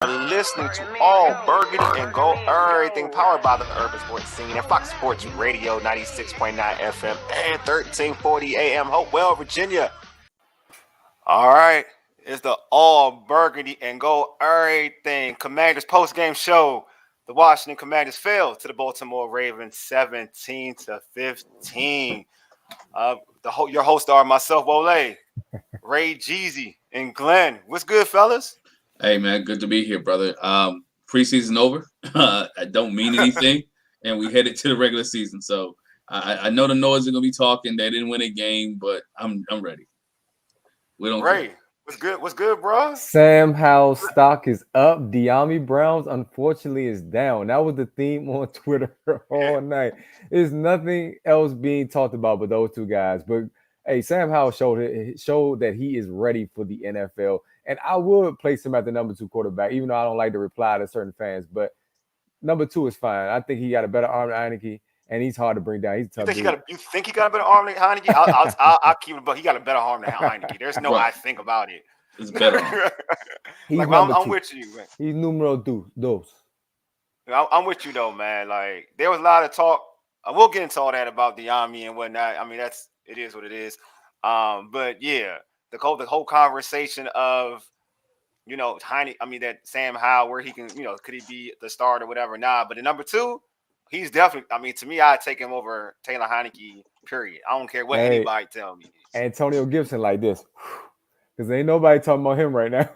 listening to All Burgundy and Gold, everything powered by the Urban Sports Scene and Fox Sports Radio 96.9 FM and 1340 AM, Hopewell, Virginia. All right, it's the All Burgundy and Gold, everything Commanders post-game show. The Washington Commanders fell to the Baltimore Ravens 17-15. Your hosts are myself, Wole, Ray, Jeezy, and Glenn. What's good, fellas? Hey man, good to be here, brother. Preseason over. I don't mean anything, and we headed to the regular season. So I know the noise are gonna be talking. They didn't win a game, but I'm ready. We don't Ray, care. what's good? What's good, bro? Sam Howell's stock is up. De'Ami Brown's unfortunately is down. That was the theme on Twitter all night. There's nothing else being talked about but those two guys. But hey, Sam Howell showed that he is ready for the NFL. And I would place him at the number 2 quarterback, even though I don't like to reply to certain fans. But number 2 is fine. I think he got a better arm than Heineke, and he's hard to bring down. He's a You tough think he dude. got a better arm than Heineke? I'll keep it, but he got a better arm than Heineke. There's no Right. I think about it. It's better. He's Like number I'm 2. with you, man. He's numero dos. I'm with you though, man. Like there was a lot of talk. We'll get into all that about De'Ami and whatnot. I mean, it is what it is. But yeah, the whole conversation of Heineke. I mean that Sam Howell, where he can, could he be the starter or whatever? Nah, but the number 2, he's definitely. I mean, to me, I'd take him over Taylor Heineke. Period. I don't care what Hey, anybody tell me. Antonio Gibson like this. Because ain't nobody talking about him right now.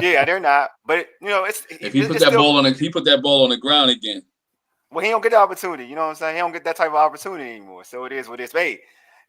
Yeah, they're not. But it's If he put it's that still. ball on he put that ball on the ground again. Well, he don't get the opportunity. You know what I'm saying? He don't get that type of opportunity anymore. So it is what it is. Hey,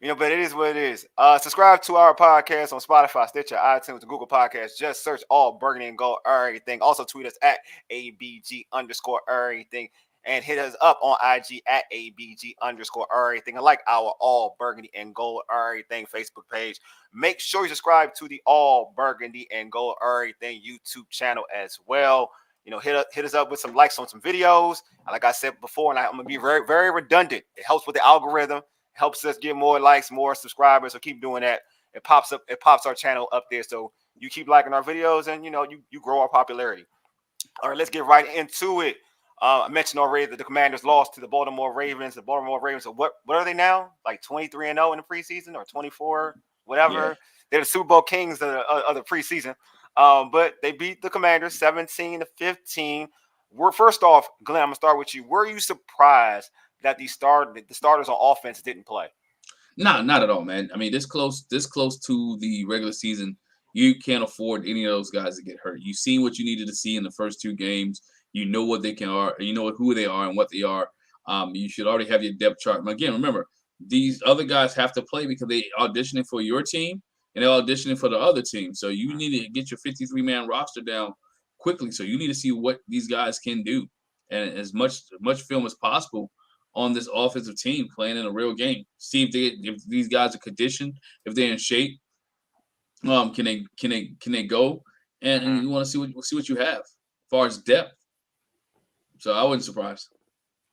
but it is what it is. Subscribe to our podcast on Spotify, Stitcher, iTunes, and Google Podcasts. Just search All Burgundy and Gold Everything. Also tweet us at ABG_everything. And hit us up on IG at ABG_everything. And like our All Burgundy and Gold Everything Facebook page. Make sure you subscribe to the All Burgundy and Gold Everything YouTube channel as well. Hit us up with some likes on some videos. Like I said before, and I'm gonna be very, very redundant. It helps with the algorithm, helps us get more likes, more subscribers. So keep doing that. It pops our channel up there. So you keep liking our videos, and you grow our popularity. All right, let's get right into it. I mentioned already that the Commanders lost to the Baltimore Ravens. The Baltimore Ravens, what are they now? Like 23-0 in the preseason, or 24, whatever. Yeah. They're the Super Bowl kings of the preseason. But they beat the Commanders 17-15. First off, Glenn, I'm gonna start with you. Were you surprised that the starters on offense didn't play? No, not at all, man. I mean, this close to the regular season, you can't afford any of those guys to get hurt. You've seen what you needed to see in the first 2 games. You know what they are. You know who they are and what they are. You should already have your depth chart. Again, remember, these other guys have to play because they auditioning for your team and they're auditioning for the other team. So you need to get your 53-man roster down quickly. So you need to see what these guys can do, and as much film as possible on this offensive team playing in a real game. See if these guys are conditioned, if they're in shape. Can they go? And you want to see what you have as far as depth. So I wasn't surprised.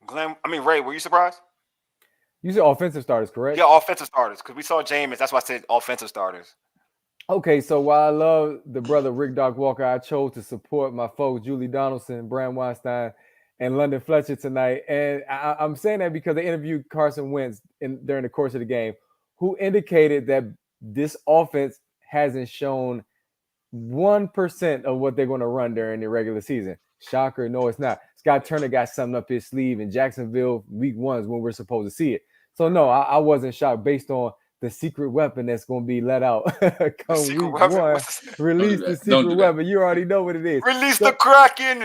Glenn, Ray, were you surprised? You said offensive starters, correct? Yeah, offensive starters, because we saw Jameis. That's why I said offensive starters. Okay, so while I love the brother Rick Doc Walker, I chose to support my folks Julie Donaldson, Bram Weinstein, and London Fletcher tonight. And I'm saying that because they interviewed Carson Wentz during the course of the game, who indicated that this offense hasn't shown 1% of what they're going to run during the regular season. Shocker, no, it's not. Scott Turner got something up his sleeve in Jacksonville week 1 is when we're supposed to see it. So, no, I wasn't shocked based on the secret weapon that's going to be let out come week 1. Release the secret weapon. You already know what it is. Release the Kraken.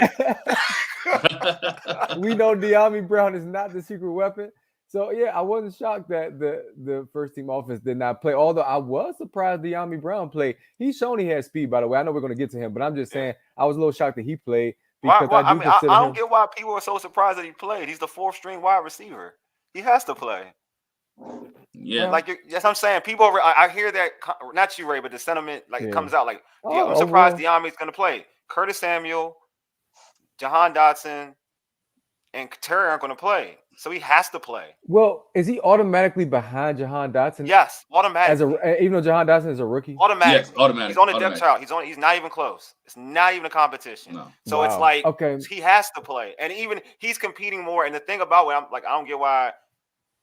We know De'Ami Brown is not the secret weapon. So, yeah, I wasn't shocked that the first-team offense did not play, although I was surprised De'Ami Brown played. He's shown he has speed, by the way. I know we're going to get to him, but I'm just saying I was a little shocked that he played. Because I don't get why people are so surprised that he played. He's the 4th-string wide receiver. He has to play. Yeah, like that's what I'm saying. People, I hear that, not you, Ray, but the sentiment comes out like, I'm surprised De'Ami's going to play. Curtis Samuel, Jahan Dotson, and Terry aren't going to play, so he has to play. Well, is he automatically behind Jahan Dotson? Yes, As automatically. even though Jahan Dotson is a rookie. Yes, Automatically. He's automatic. on the depth Automatic. chart. He's not even close. It's not even a competition. No. So it's Wow. like Okay. he has to play. And even he's competing more. And the thing about what I'm like, I don't get why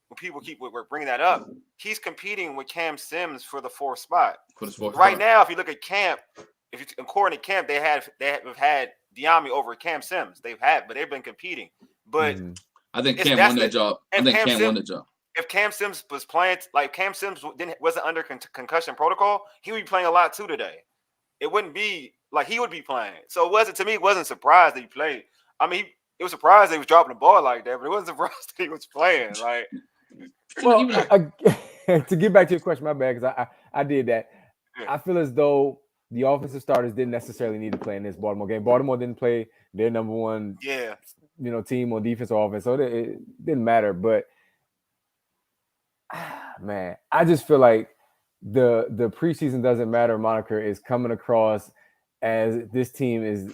when people we're bringing that up. He's competing with Cam Sims for the fourth spot. For the fourth Right spot. now, if you look at camp, according to camp, they have had Diami over Cam Sims. But they've been competing. But I think Cam won that job. I think Cam won that job. If Cam Sims was playing, like Cam Sims wasn't under concussion protocol, he would be playing a lot too today. It wouldn't be like he would be playing. So it wasn't surprised that he played. I mean, it was surprised that he was dropping the ball like that, but it wasn't surprised that he was playing. Like, well, to get back to your question, my bad, because I did that. Yeah. I feel as though the offensive starters didn't necessarily need to play in this Baltimore game. Baltimore didn't play their number one, team on defense or offense, so it didn't matter. But man, I just feel like the preseason doesn't matter moniker is coming across as this team has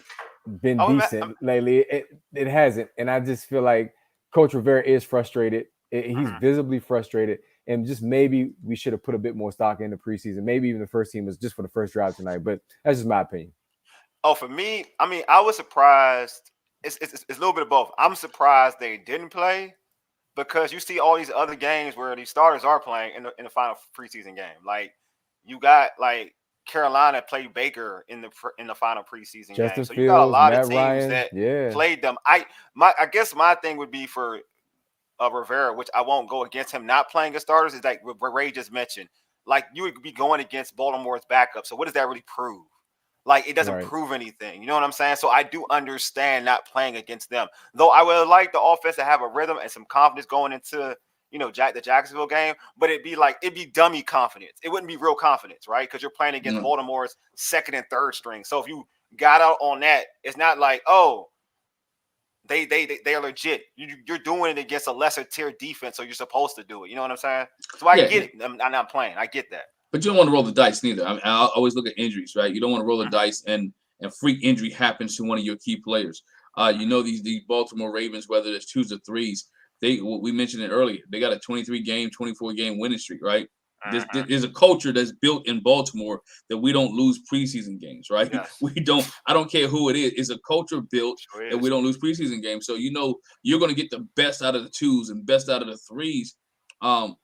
been decent lately. It hasn't, and I just feel like Coach Rivera is frustrated. He's visibly frustrated, and just maybe we should have put a bit more stock in the preseason. Maybe even the first team was just for the first drive tonight, but that's just my opinion. Oh, for me, I mean, I was surprised. It's a little bit of both. I'm surprised they didn't play, because you see all these other games where these starters are playing in the final preseason game. Like you got like Carolina played Baker in the final preseason game. So you got a lot of teams that played them. I guess my thing would be for Rivera, which I won't go against him not playing as starters, is like what Ray just mentioned. Like you would be going against Baltimore's backup. So what does that really prove? Like it doesn't prove anything. You know what I'm saying? So I do understand not playing against them. Though I would like the offense to have a rhythm and some confidence going into, the Jacksonville game, but it'd be dummy confidence. It wouldn't be real confidence, right? Because you're playing against Baltimore's second and third string. So if you got out on that, it's not like, oh, they are legit. You're doing it against a lesser tier defense, so you're supposed to do it. You know what I'm saying? So I get it. I'm not playing. I get that. But you don't want to roll the dice neither. I always look at injuries, right? You don't want to roll the dice and freak injury happens to one of your key players. These Baltimore Ravens, whether it's 2s or 3s, we mentioned it earlier. They got a 23-game, 24-game winning streak, right? This is a culture that's built in Baltimore that we don't lose preseason games, right? Yes. We don't. I don't care who it is. It's a culture built that we don't lose preseason games. So you're going to get the best out of the 2s and best out of the 3s.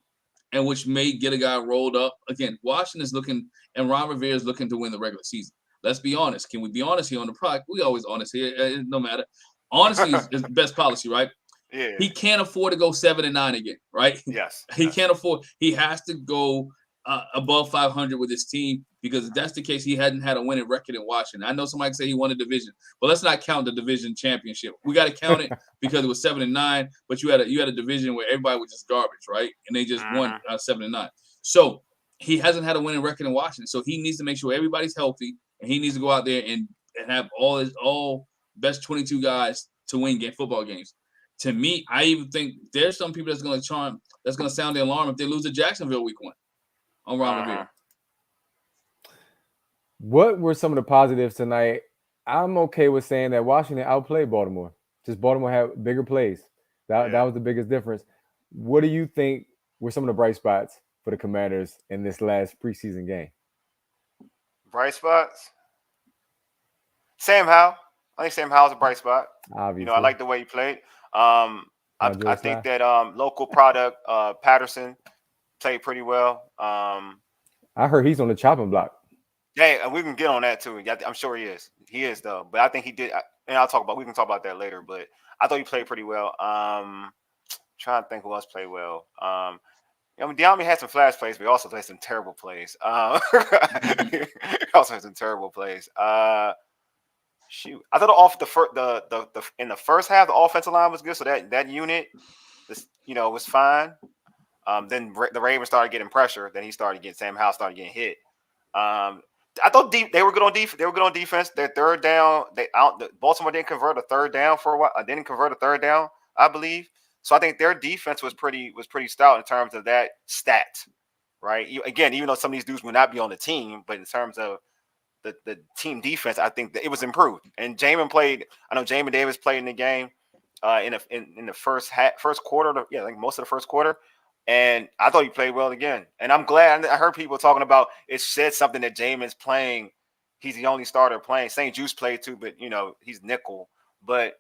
And which may get a guy rolled up. Again, Washington's looking, and Ron Rivera is looking to win the regular season. Let's be honest. Can we be honest here on the product? We always honest here. No matter. Honesty is the best policy, right? Yeah. He can't afford to go 7-9 again, right? Yes. He can't afford. He has to go above 500 with his team, because if that's the case, he hadn't had a winning record in Washington. I know somebody can say he won a division, but let's not count the division championship. We got to count it because it was 7-9, but you had a division where everybody was just garbage, right? And they just won 7-9. So he hasn't had a winning record in Washington. So he needs to make sure everybody's healthy, and he needs to go out there and have all best 22 guys to win football games. To me, I even think there's some people that's going to sound the alarm if they lose to Jacksonville week 1 on Ron Rivera. What were some of the positives tonight? I'm okay with saying that Washington outplayed Baltimore. Just Baltimore had bigger plays. That was the biggest difference. What do you think were some of the bright spots for the Commanders in this last preseason game? Bright spots? Sam Howell. I think Sam Howell's a bright spot. Obviously. I like the way he played. I think that local product Patterson played pretty well. I heard he's on the chopping block. Yeah, and we can get on that too. I'm sure he is. He is though, but I think he did. And we can talk about that later. But I thought he played pretty well. Trying to think who else played well. Diami had some flash plays, but he also played some terrible plays. He also had some terrible plays. Shoot, I thought in the first half the offensive line was good, so that unit, was fine. Then the Ravens started getting pressure. Then Sam Howell started getting hit. I thought they were good on defense. They were good on defense. Their third down, Baltimore didn't convert a third down for a while. Didn't convert a third down, I believe. So I think their defense was pretty stout in terms of that stat, right? Again, even though some of these dudes will not be on the team, but in terms of the team defense, I think that it was improved. And Jamin played. I know Jamin Davis played in the game. in the first quarter. Yeah, like most of the first quarter. And I thought he played well again. And I'm glad. I heard people talking about it said something that Jamin's playing. He's the only starter playing. St. Juice played too, but he's nickel. But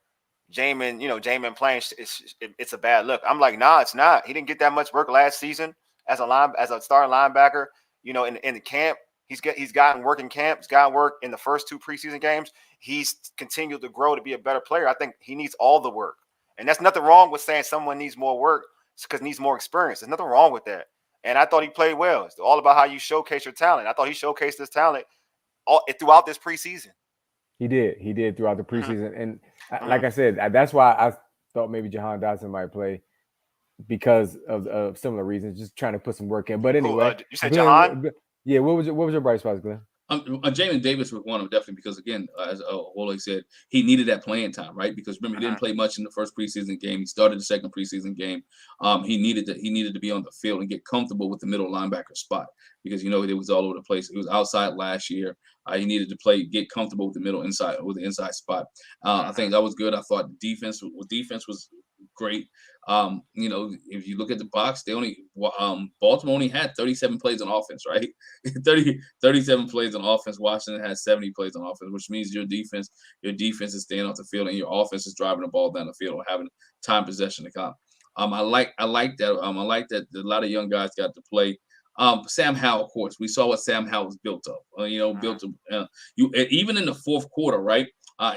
Jamin playing, it's a bad look. I'm like, nah, it's not. He didn't get that much work last season as a starting linebacker. In the camp, he's gotten work in camp. He's gotten work in the first 2 preseason games. He's continued to grow to be a better player. I think he needs all the work, and that's nothing wrong with saying someone needs more work because needs more experience. There's nothing wrong with that. And I thought he played well. It's all about how you showcase your talent. I thought he showcased his talent throughout this preseason. He did throughout the preseason, and like Mhm. I said, that's why I thought maybe Jahan Dotson might play because of similar reasons, just trying to put some work in. But Who anyway, you said, Glenn, Jahan? yeah, what was your bright spots, Glenn? Jamin Davis was one of them definitely because again, as Wole said, he needed that playing time, right? Because remember, he didn't play much in the first preseason game. He started the second preseason game. He needed to be on the field and get comfortable with the middle linebacker spot because it was all over the place. It was outside last year. He needed to get comfortable with the inside spot. I think that was good. I thought the defense was great. If you look at the box, Baltimore only had 37 plays on offense, right? 37 plays on offense. Washington has 70 plays on offense, which means your defense is staying off the field and your offense is driving the ball down the field or having time possession to come. I like that. I like that a lot of young guys got to play. Sam Howell, of course, we saw what Sam Howell was built of. Even in the fourth quarter, right?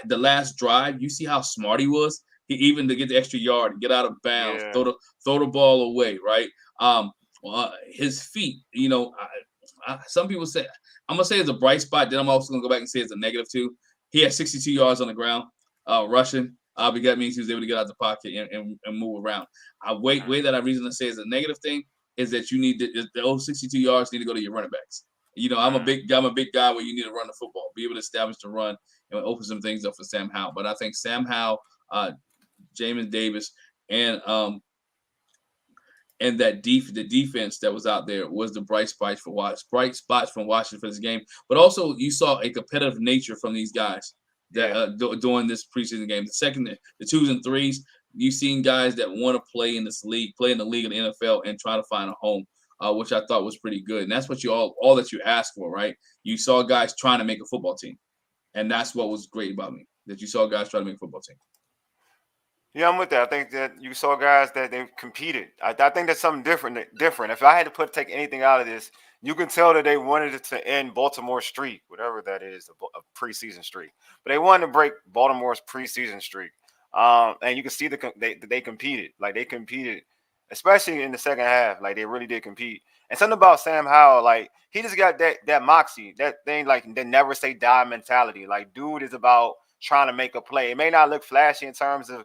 The last drive, you see how smart he was. Even to get the extra yard, get out of bounds, Yeah. throw the ball away, right? His feet, some people say, I'm gonna say it's a bright spot. Then I'm also gonna go back and say it's a negative too. He had 62 yards on the ground, rushing. Because that means he was able to get out the pocket and move around. Way that I reason to say is a negative thing is that you need those 62 yards need to go to your running backs. I'm a big guy where you need to run the football, be able to establish the run and open some things up for Sam Howell. But I think Sam Howell, Jamin Davis, and the defense that was out there was the bright spots from Washington for this game. But also you saw a competitive nature from these guys that during this preseason game. The 2s and 3s, you've seen guys that want to play in this league, play in the league in the NFL, and try to find a home, which I thought was pretty good. And that's what all that you asked for, right? You saw guys trying to make a football team, and that's what was great about me, that you saw guys try to make a football team. Yeah, I'm with that. I think that you saw guys that they competed. I think that's something different. If I had to take anything out of this, you can tell that they wanted it to end Baltimore streak, whatever that is, a preseason streak. But they wanted to break Baltimore's preseason streak. And you can see they competed. Like they competed, especially in the second half. Like they really did compete. And something about Sam Howell, like he just got that moxie, that thing, like the never say die mentality. Like dude is about trying to make a play. It may not look flashy in terms of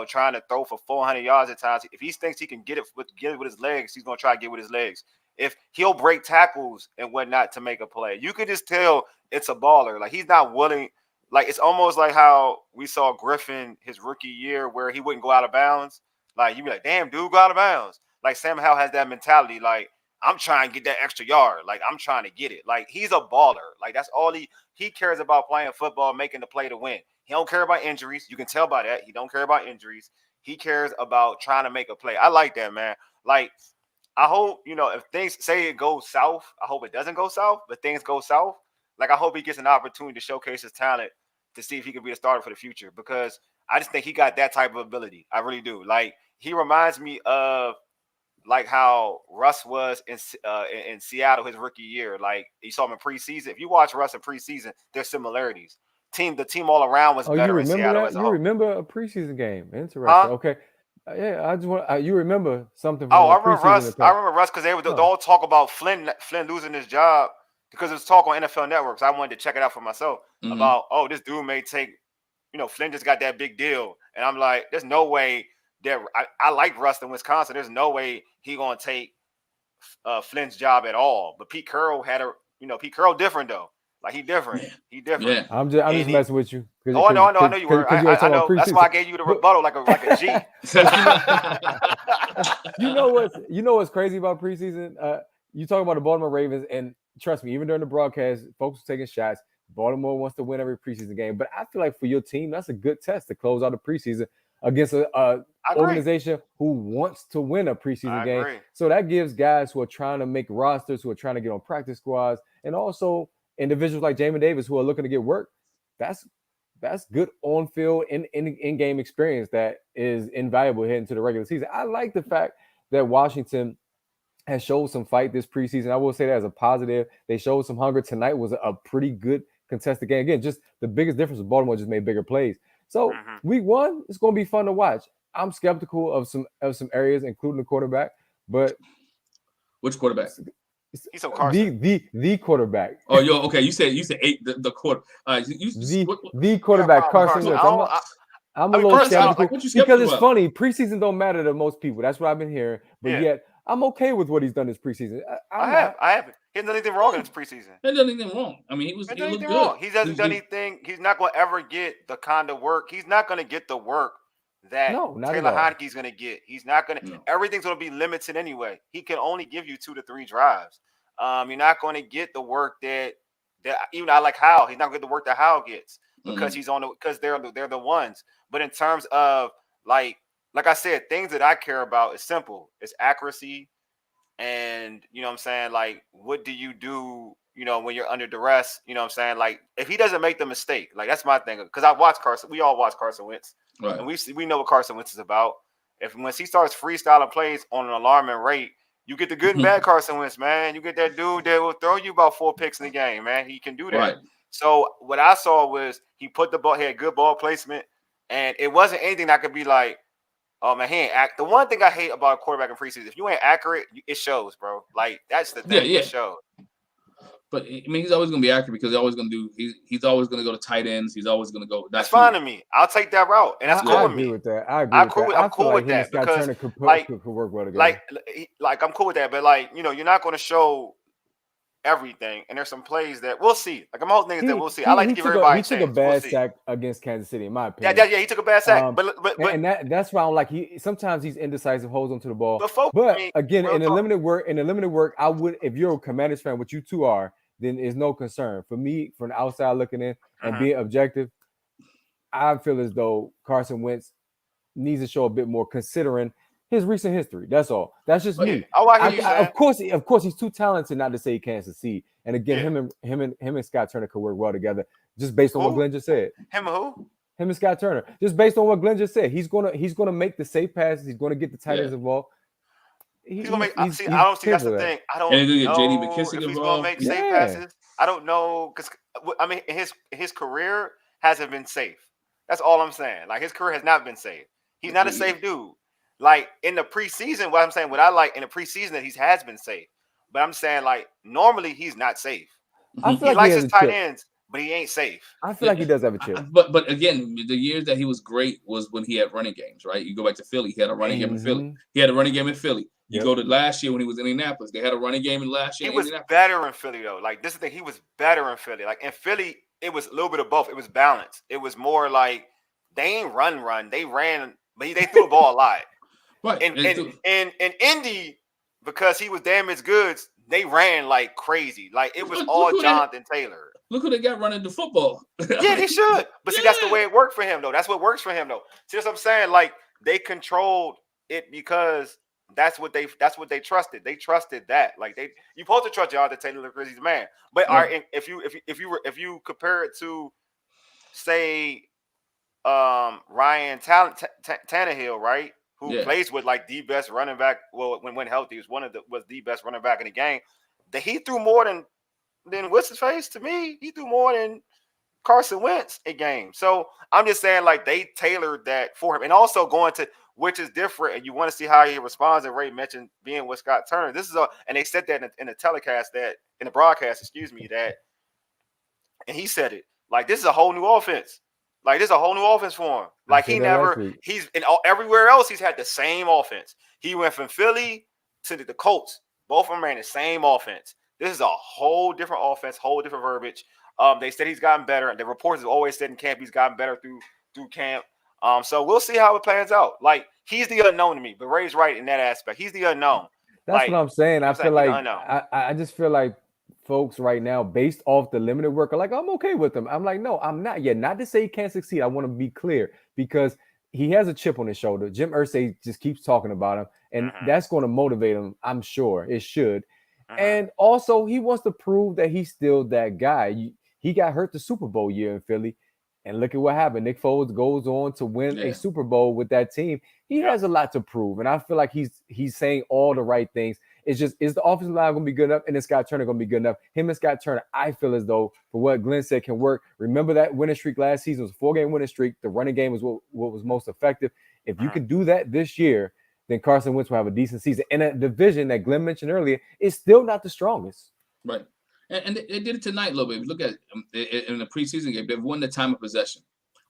trying to throw for 400 yards at times. If he thinks he can get it with his legs, he's going to try to get with his legs. If he'll break tackles and whatnot to make a play, you could just tell it's a baller. Like he's not willing. Like it's almost like how we saw Griffin his rookie year where he wouldn't go out of bounds. Like you'd be like, damn, dude, go out of bounds. Like Sam Howell has that mentality. Like I'm trying to get that extra yard. Like I'm trying to get it. Like he's a baller. Like that's all he cares about, playing football, making the play to win. He don't care about injuries. You can tell by that. He don't care about injuries. He cares about trying to make a play. I like that, man. Like, I hope, if things say it goes south, I hope it doesn't go south, but things go south. Like, I hope he gets an opportunity to showcase his talent to see if he can be a starter for the future because I just think he got that type of ability. I really do. Like, he reminds me of like how Russ was in Seattle his rookie year. Like, you saw him in preseason. If you watch Russ in preseason, there's similarities. The team all around was Oh, you better in remember Seattle that? as a You whole. remember a preseason game? Interesting. Huh? Okay. Yeah, I just want you remember something from Oh, a I remember preseason Russ. I attack. remember Russ because they all talk about Flynn losing his job because it was talk on NFL Networks. I wanted to check it out for myself about, this dude may take, Flynn just got that big deal. And I'm like, there's no way that I like Russ in Wisconsin. There's no way he going to take Flynn's job at all. But Pete Carroll Pete Carroll different though. Like he different. He different. Yeah. I'm just messing with you. Oh, I know you were. Because you were talking I know. about That's why I preseason. gave you the rebuttal like a G. You know what's crazy about preseason? You talk about the Baltimore Ravens, and trust me, even during the broadcast, folks were taking shots. Baltimore wants to win every preseason game, but I feel like for your team, that's a good test to close out the preseason against a I agree. organization who wants to win a preseason I game. agree. So that gives guys who are trying to make rosters, who are trying to get on practice squads, and also individuals like Jamin Davis who are looking to get work. That's good on field in game experience that is invaluable heading to the regular season. I like the fact that Washington has showed some fight this preseason. I will say that as a positive. They showed some hunger. Tonight was a pretty good contested game. Again, just the biggest difference is Baltimore just made bigger plays. So week 1, it's going to be fun to watch. I'm skeptical of some areas, including the quarterback. But which quarterback? He's so Carson. The quarterback. Oh, yo, okay. You said 8. The quarter. The quarterback, Carson Wentz. I'm a little skeptical because it's funny. Preseason don't matter to most people. That's what I've been hearing. But yet, I'm okay with what he's done this preseason. I haven't. He hasn't done anything wrong in this preseason. He hasn't done anything wrong. I mean, he looked good. Wrong. He hasn't done anything. He's not going to ever get the kind of work. He's not going to get the work that Taylor Heineke's going to get. He's not going to. No. Everything's going to be limited anyway. He can only give you 2 to 3 drives. You're not going to get the work that even I like Howell. He's not going to get the work that Howell gets because because they're the ones. But in terms of like I said, things that I care about is simple. It's accuracy. And, you know what I'm saying? Like, what do you do, when you're under duress? You know what I'm saying? Like, if he doesn't make the mistake, like, that's my thing. Because I watch Carson. We all watch Carson Wentz. Right. And we know what Carson Wentz is about. Once he starts freestyling plays on an alarming rate, you get the good and bad Carson Wentz, man. You get that dude that will throw you about 4 picks in the game, man. He can do that. Right. So what I saw was he put the ball, he had good ball placement. And it wasn't anything that could be like, oh man, he ain't act. The one thing I hate about a quarterback in preseason, if you ain't accurate, it shows, bro. Like that's the thing. Yeah. It shows. But I mean, he's always going to be accurate because he's always going to do. He's always going to go to tight ends. He's always going to go. That's fine to me. I'll take that route, and that's cool with me. With that. I agree with that. I'm cool with that because could work well together. Like I'm cool with that, but you're not going to show everything, and there's some plays that we'll see. Like I'm hoping things that we'll see. I like to give everybody a chance. He took a bad sack against Kansas City, in my opinion. Yeah, he took a bad sack. But that's why I'm like sometimes he's indecisive, holds onto the ball. But again, in the limited work, I would, if you're a Commanders fan, which you two are, then there's no concern. For me, from the outside looking in and being objective, I feel as though Carson Wentz needs to show a bit more considering his recent history. That's all. That's just me. Of course, he's too talented not to say he can't succeed. And again, him and Scott Turner could work well together, just based on what Glenn just said. Him and who? Him and Scott Turner. Just based on what Glenn just said. He's gonna make the safe passes. He's gonna get the tight ends involved. He's gonna make. I don't see. That's the thing. I don't know if he's gonna make safe passes. I don't know because I mean his career hasn't been safe. That's all I'm saying. Like his career has not been safe. He's not a safe dude. Like in the preseason, what I like in the preseason that he has been safe. But I'm saying like normally he's not safe. I feel he likes his tight ends, but he ain't safe. I feel like he does have a chip. But again, the years that he was great was when he had running games, right? You go back to Philly, he had a running game in Philly. He had a running game in Philly. You go to last year when he was in Indianapolis, they had a running game in last year. He was better in Philly though. Like this is the thing, he was better in Philly. Like in Philly, it was a little bit of both. It was balanced. It was more like they ain't run. They ran, but they threw the ball a lot. Right. In Indy, because he was damaged goods, they ran like crazy. Like it was all Jonathan Taylor. Look who they got running the football. Yeah, they should. But see, that's the way it worked for him, though. That's what works for him, though. See what I'm saying? Like they controlled it because that's what they trusted. They trusted that. Like you supposed to trust Jonathan Taylor because he's a man. But if you compare it to say Ryan Tannehill, right? Who plays with like the best running back? Well, when healthy, was the best running back in the game. That he threw more than what's his face to me. He threw more than Carson Wentz a game. So I'm just saying like they tailored that for him, and also going to which is different. And you want to see how he responds. And Ray mentioned being with Scott Turner. And they said that in the telecast in the broadcast, that, and he said it like this is a whole new offense. Like this is a whole new offense for him. Like he's in everywhere else. He's had the same offense. He went from Philly to the Colts. Both of them ran the same offense. This is a whole different offense, whole different verbiage. They said he's gotten better. And the reports have always said in camp he's gotten better through camp. So we'll see how it plans out. Like he's the unknown to me, but Ray's right in that aspect. He's the unknown. That's what I'm saying. I feel like I just feel like folks right now, based off the limited work, are like, I'm okay with him. I'm like, no, I'm not yet. Not to say he can't succeed. I want to be clear because he has a chip on his shoulder. Jim Irsay just keeps talking about him, and that's going to motivate him. I'm sure it should. And also, he wants to prove that he's still that guy. He got hurt the Super Bowl year in Philly, and look at what happened. Nick Foles goes on to win a Super Bowl with that team. He has a lot to prove, and I feel like he's saying all the right things. It's just, is the offensive line going to be good enough, and is Scott Turner going to be good enough? Him and Scott Turner, I feel as though, for what Glenn said, can work. Remember that winning streak last season was a 4-game winning streak. The running game was what was most effective. If you can do that this year, then Carson Wentz will have a decent season. And that division that Glenn mentioned earlier is still not the strongest. Right. And they did it tonight a little bit. If you look at in the preseason game, they've won the time of possession.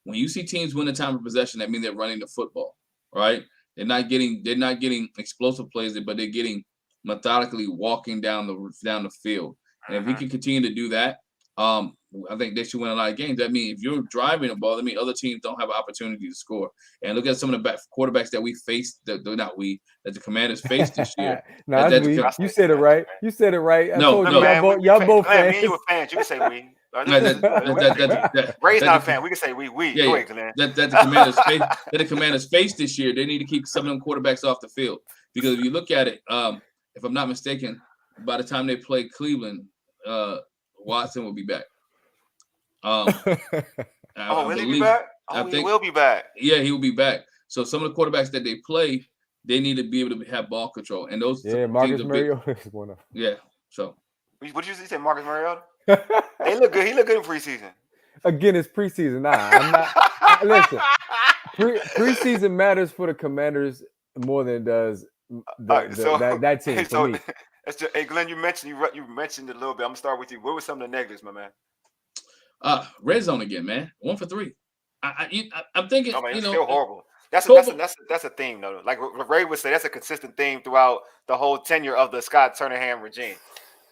When you see teams win the time of possession, that means they're running the football, right? They're not getting explosive plays, but they're getting methodically walking down the field. And if he can continue to do that, I think they should win a lot of games. That means if you're driving the ball, that means other teams don't have an opportunity to score. And look at some of the quarterbacks that we faced, that the Commanders faced this year. You said it right. You said it right. I told you, man, y'all both fans. Me and you are fans. You can say we. Ray's not a fan. We can say we. Yeah, go ahead, Glenn. That the Commanders faced this year. They need to keep some of them quarterbacks off the field, because if you look at it, if I'm not mistaken, by the time they play Cleveland, Watson will be back. Will he be back? He will be back. Yeah, he will be back. So some of the quarterbacks that they play, they need to be able to have ball control. And those Marcus Mariota is one of them. Yeah. So what did you say, Marcus Mariota? They look good. He looked good in preseason. Again, it's preseason. Nah, I'm not. Listen, preseason matters for the Commanders more than it does that team for me. Hey, Glenn, you mentioned it a little bit. I'm gonna start with you. What were some of the negatives, my man? Red zone again, man. 1 for 3. I'm thinking, it's still horrible. That's a theme, though. Like Ray would say, that's a consistent theme throughout the whole tenure of the Scott Turnerham regime,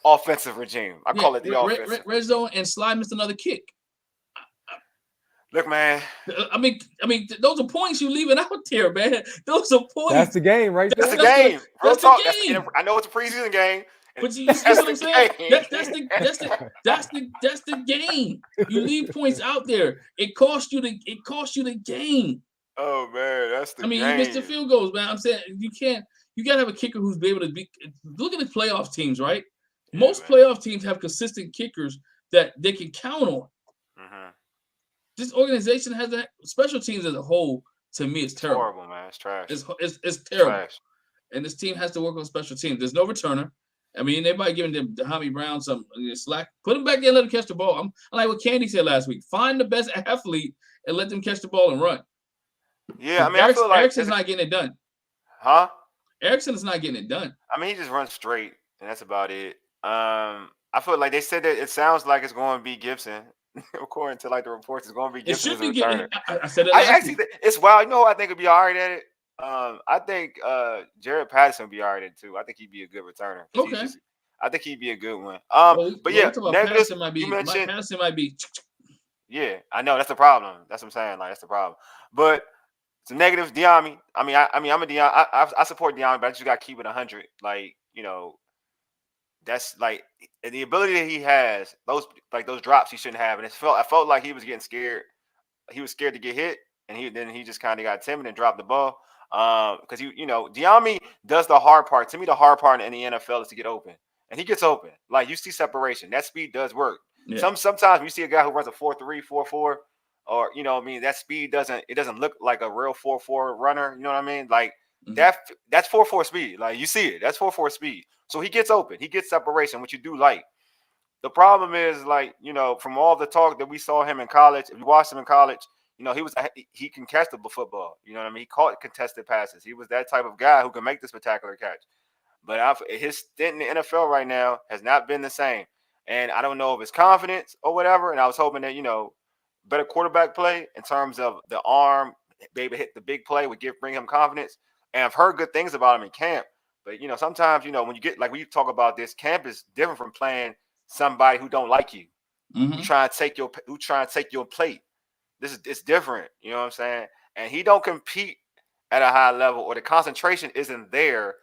offensive regime. I call it the offensive red zone, and Slide missed another kick. Look, man. I mean, those are points you leaving out there, man. Those are points. That's the game, right there. That's the game. Real talk. I know it's a preseason game. But you see what I'm saying? That's the game. You leave points out there. It cost you the game. Oh man, that's the game. You missed the field goals, man. I'm saying you gotta have a kicker who's be able to be. Look at the playoff teams, right? Yeah, most playoff teams have consistent kickers that they can count on. Mm-hmm. This organization has that. Special teams as a whole, to me, it's terrible. Horrible, man. It's trash. It's terrible. Trash. And this team has to work on special teams. There's no returner. I mean, everybody giving Dahami Brown some slack. Put him back there and let him catch the ball. I'm like what Candy said last week. Find the best athlete and let them catch the ball and run. Yeah, I mean, I feel like Erickson's not getting it done. Huh? Erickson is not getting it done. I mean, he just runs straight, and that's about it. I feel like they said that it sounds like it's going to be Gibson. According to like the reports, it's going to be Gibson. It should be Gibson. I said it. It's wild. You know who I think would be all right at it? I think Jared Patterson would be all right at it too. I think he'd be a good returner. Okay. I think he'd be a good one. But yeah, Patterson might be. Patterson might be. Yeah, I know that's the problem. That's what I'm saying. Like that's the problem. But some negatives, Diami. I'm a Diami. I support Diami, but I just got to keep it 100. Like that's like the ability that he has. Those drops he shouldn't have, and I felt like he was getting scared. He was scared to get hit, and he just kind of got timid and dropped the ball. Because Diami does the hard part. To me, the hard part in the NFL is to get open, and he gets open. Like you see separation. That speed does work. Yeah. Sometimes when you see a guy who runs a 4.3, 4.4, or that speed doesn't look like a real 4.4 runner. You know what I mean? Like that's 4.4 speed. Like you see it. That's 4.4 speed. So he gets open. He gets separation, which you do like. The problem is from all the talk that we saw him in college. If you watched him in college. He can catch the football. You know what I mean? He caught contested passes. He was that type of guy who can make the spectacular catch. But his stint in the NFL right now has not been the same. And I don't know if it's confidence or whatever. And I was hoping that, better quarterback play in terms of the arm, be able to hit the big play would bring him confidence. And I've heard good things about him in camp. But, sometimes, when you get, like we talk about this, camp is different from playing somebody who don't like you. Mm-hmm. Who trying to take your plate. It's different, you know what I'm saying? And he don't compete at a high level, or the concentration isn't there,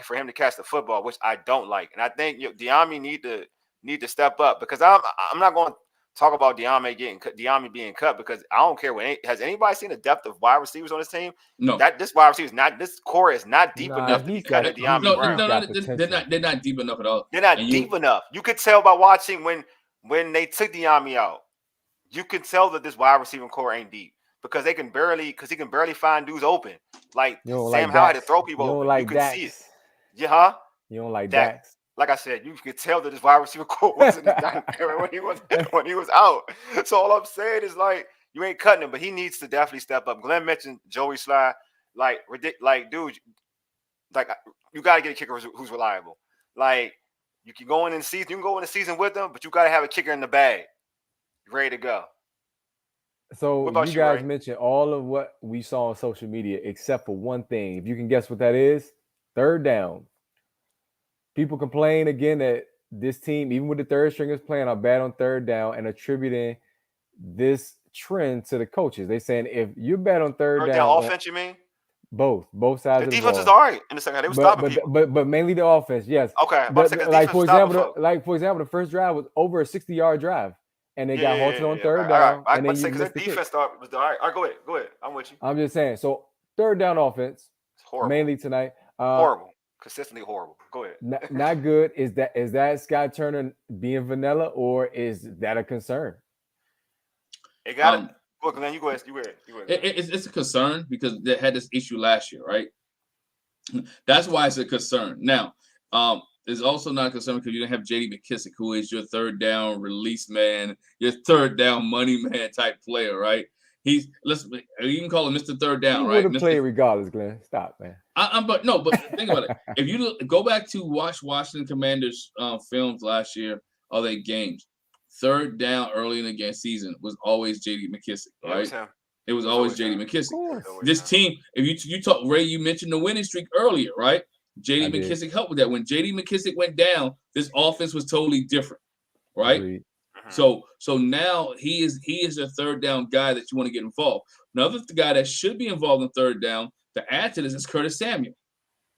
for him to catch the football, which I don't like. And I think Diami need to step up, because I'm not going to talk about Diame being cut, because I don't care has anybody seen the depth of wide receivers on this team? No. This core is not deep enough to be cutting Diame Brown. They're not deep enough at all. They're not deep enough. You could tell by watching when they took Diame out. You can tell that this wide receiving core ain't deep, because he can barely find dudes open. Like Sam Howell had to throw people open. You can see it. Yeah, huh? You don't like Dax? Like I said, you could tell that this wide receiver core wasn't as dynamic when he was out. So all I'm saying is, like, you ain't cutting him, but he needs to definitely step up. Glenn mentioned Joey Sly, dude, like, you got to get a kicker who's reliable. Like, you can go in the season, with him, but you got to have a kicker in the bag, ready to go. So you guys Ray? Mentioned all of what we saw on social media, except for one thing. If you can guess what that is, third down. People complain again that this team, even with the third stringers playing, are bad on third down and attributing this trend to the coaches. They saying if you're bad on third down offense, you mean? Both sides. The defense is all right in the second half. They were stopping people, but mainly the offense. Yes. Okay. For example, the first drive was over a 60-yard drive, and they got halted on third down. I was say because their defense was all right. All right, go ahead. I'm with you. I'm just saying. So third down offense, mainly tonight. Horrible. Consistently horrible. Go ahead. Not good. Is that Sky Turner being vanilla, or is that a concern? It got it. Look, Glenn, you go ahead. It's a concern because they had this issue last year, right? That's why it's a concern. Now, it's also not a concern because you don't have J.D. McKissick, who is your third down release man, your third down money man type player, right? You can call him Mr. Third Down, right? He would have played regardless, Glenn. Stop, man. But think about it. If you go back to watch Washington Commanders films last year, all their games, third down early in the season was always J.D. McKissick, right? It was always J.D. McKissick. This team, if you talk, Ray, you mentioned the winning streak earlier, right? J.D. McKissick helped with that. When J.D. McKissick went down, this offense was totally different, right? Agreed. So now he is a third down guy that you want to get involved. Another guy that should be involved in third down to add to this is Curtis Samuel,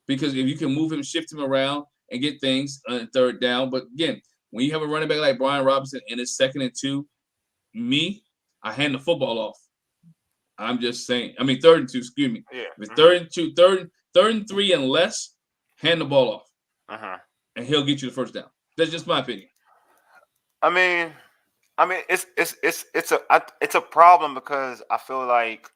because if you can move him, shift him around, and get things on third down. But again, when you have a running back like Brian Robinson and it's 2nd and 2, I hand the football off. I'm just saying. I mean, 3rd and 2. Excuse me. Yeah. If it's 3rd and 2, third and 3 and less, hand the ball off, and he'll get you the first down. That's just my opinion. I mean, it's a problem because I feel like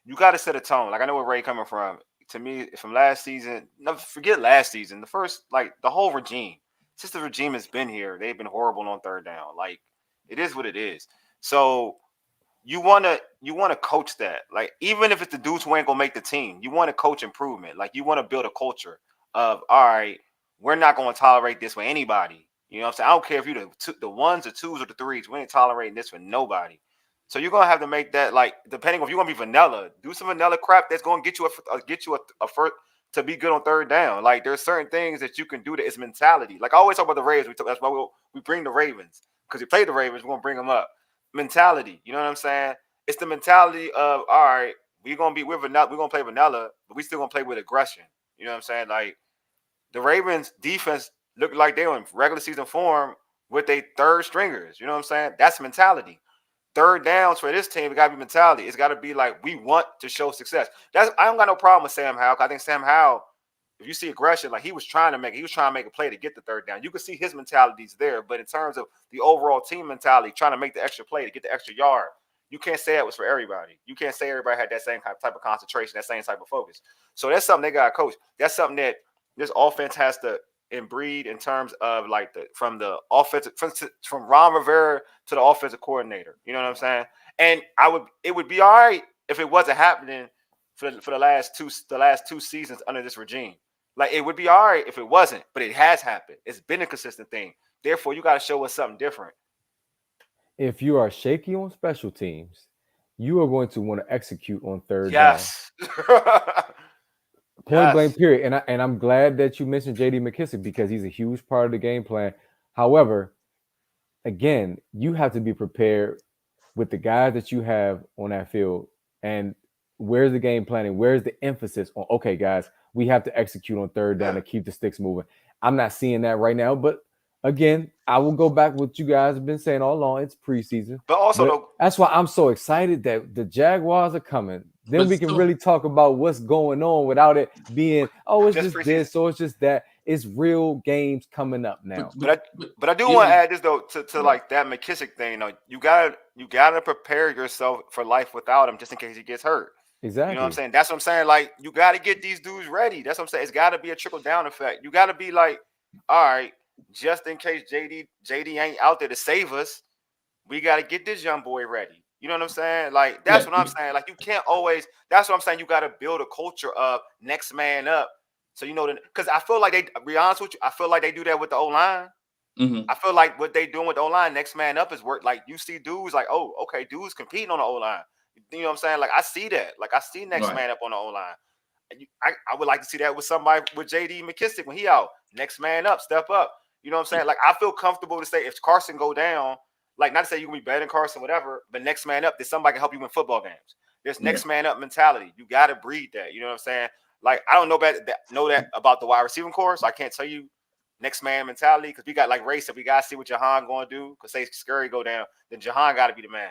you got to set a tone. Like, I know where Ray coming from. To me, from last season, forget last season. The first, the whole regime, since the regime has been here, they've been horrible on third down. Like, it is what it is. So you wanna coach that. Like, even if it's the dudes who ain't gonna make the team, you want to coach improvement. Like, you want to build a culture of, all right, we're not going to tolerate this with anybody. You know what I'm saying? I don't care if you're the ones, the twos, or the threes. We ain't tolerating this for nobody. So you're gonna have to make that, like, depending on if you're gonna be vanilla, do some vanilla crap that's gonna get you a first to be good on third down. Like, there's certain things that you can do that is mentality. Like, I always talk about the Ravens. That's why we bring the Ravens, because we play the Ravens. We're gonna bring them up. Mentality. You know what I'm saying? It's the mentality of, all right, we're gonna play vanilla, but we still gonna play with aggression. You know what I'm saying? Like, the Ravens defense look like they're in regular season form with their third stringers. You know what I'm saying? That's mentality. Third downs for this team, it got to be mentality. It's got to be like, we want to show success. I don't got no problem with Sam Howell. I think Sam Howell, if you see aggression, like, he was trying to make a play to get the third down. You can see his mentality's there, but in terms of the overall team mentality, trying to make the extra play to get the extra yard, you can't say it was for everybody. You can't say everybody had that same type of concentration, that same type of focus. So that's something they got to coach. That's something that this offense has to breed in terms of, like, from the offensive, from Ron Rivera to the offensive coordinator. You know what I'm saying? And it would be all right if it wasn't happening for the last two seasons under this regime. Like, it would be all right if it wasn't, but it has happened. It's been a consistent thing. Therefore, you got to show us something different. If you are shaky on special teams, you are going to want to execute on third down. Yes. Point blank, period. And I'm glad that you mentioned J.D. McKissick, because he's a huge part of the game plan. However, again, you have to be prepared with the guys that you have on that field. And where's the game planning? Where's the emphasis on, okay, guys, we have to execute on third down to keep the sticks moving? I'm not seeing that right now, but again, I will go back what you guys have been saying all along. It's preseason, But also but though, that's why I'm so excited that the Jaguars are coming. Then But we can still, really talk about what's going on without it being, oh, it's just just preseason. this, or it's just that. It's real games coming up now. But I do want to even add this though to right. like that McKissick thing. You gotta prepare yourself for life without him, just in case he gets hurt. You know what I'm Exactly. saying? That's what I'm saying. Like, you got to get these dudes ready. That's what I'm saying. It's got to be a trickle down effect. You got to be like, all right, just in case JD ain't out there to save us, we got to get this young boy ready. You know what I'm saying? Like, that's Yeah, what I'm saying. Like, you can't always. That's what I'm saying. You got to build a culture of next man up. So you know, because I feel like they. Be honest with you, I feel like they do that with the O line. hmm I feel like what they doing with the O line, next man up, is work. Like, you see dudes like, oh, okay, dudes competing on the O line. You know what I'm saying? Like, I see that. Like, I see next right. man up on the O line. I would like to see that with somebody with JD McKissick when he out. Next man up, step up. You know what I'm saying? Like, I feel comfortable to say if Carson go down, like, not to say you can be better than Carson, whatever, but next man up, there's somebody can help you win football games. There's Yeah, next man up mentality. You got to breed that. You know what I'm saying? Like, I don't know that about the wide receiving core, so I can't tell you next man mentality, because we got, like Ray said, we got to see what Jahan going to do. Because say Scurry go down, then Jahan got to be the man.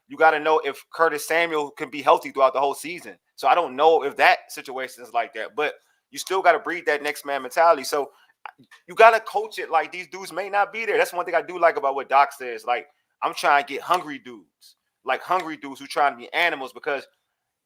You got to know if Curtis Samuel can be healthy throughout the whole season. So I don't know if that situation is like that, but you still got to breed that next man mentality. So you got to coach it. Like, these dudes may not be there. That's one thing I do like about what Doc says. Like, I'm trying to get hungry dudes who trying to be animals, because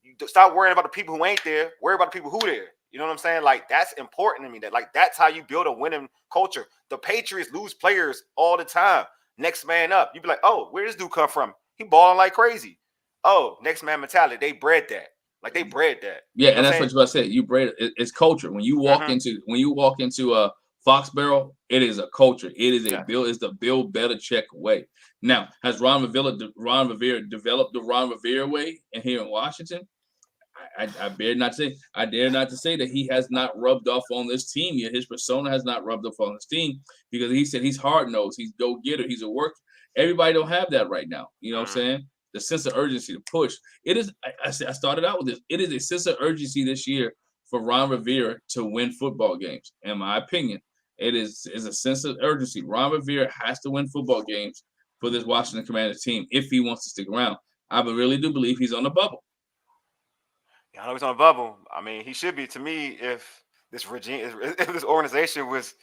you stop worrying about the people who ain't there. Worry about the people who there. You know what I'm saying? Like, that's important to me. That's how you build a winning culture. The Patriots lose players all the time. Next man up. You be like, oh, where does this dude come from? He balling like crazy. Oh, next man mentality. They bred that. Like, they bred that. yeah, You know and what that's I'm what you're about to say. You bred it's culture. saying? When you walk into a Foxborough, it is a culture. It is a Yeah. build. It's the Bill Belichick way. Now, has Ron Rivera developed the Ron Rivera way in here in Washington? I dare not to say that he has not rubbed off on this team yet. His persona has not rubbed off on this team, because he said he's hard nosed, he's go getter, he's a work. Everybody don't have that right now. You know what I'm Mm. saying? The sense of urgency to push. It is. I started out with this. It is a sense of urgency this year for Ron Rivera to win football games. In my opinion, it is a sense of urgency. Ron Rivera has to win football games for this Washington Commanders team if he wants to stick around. I really do believe he's on the bubble. Yeah, I know he's on a bubble. I mean, he should be, to me. If this regime, if this organization was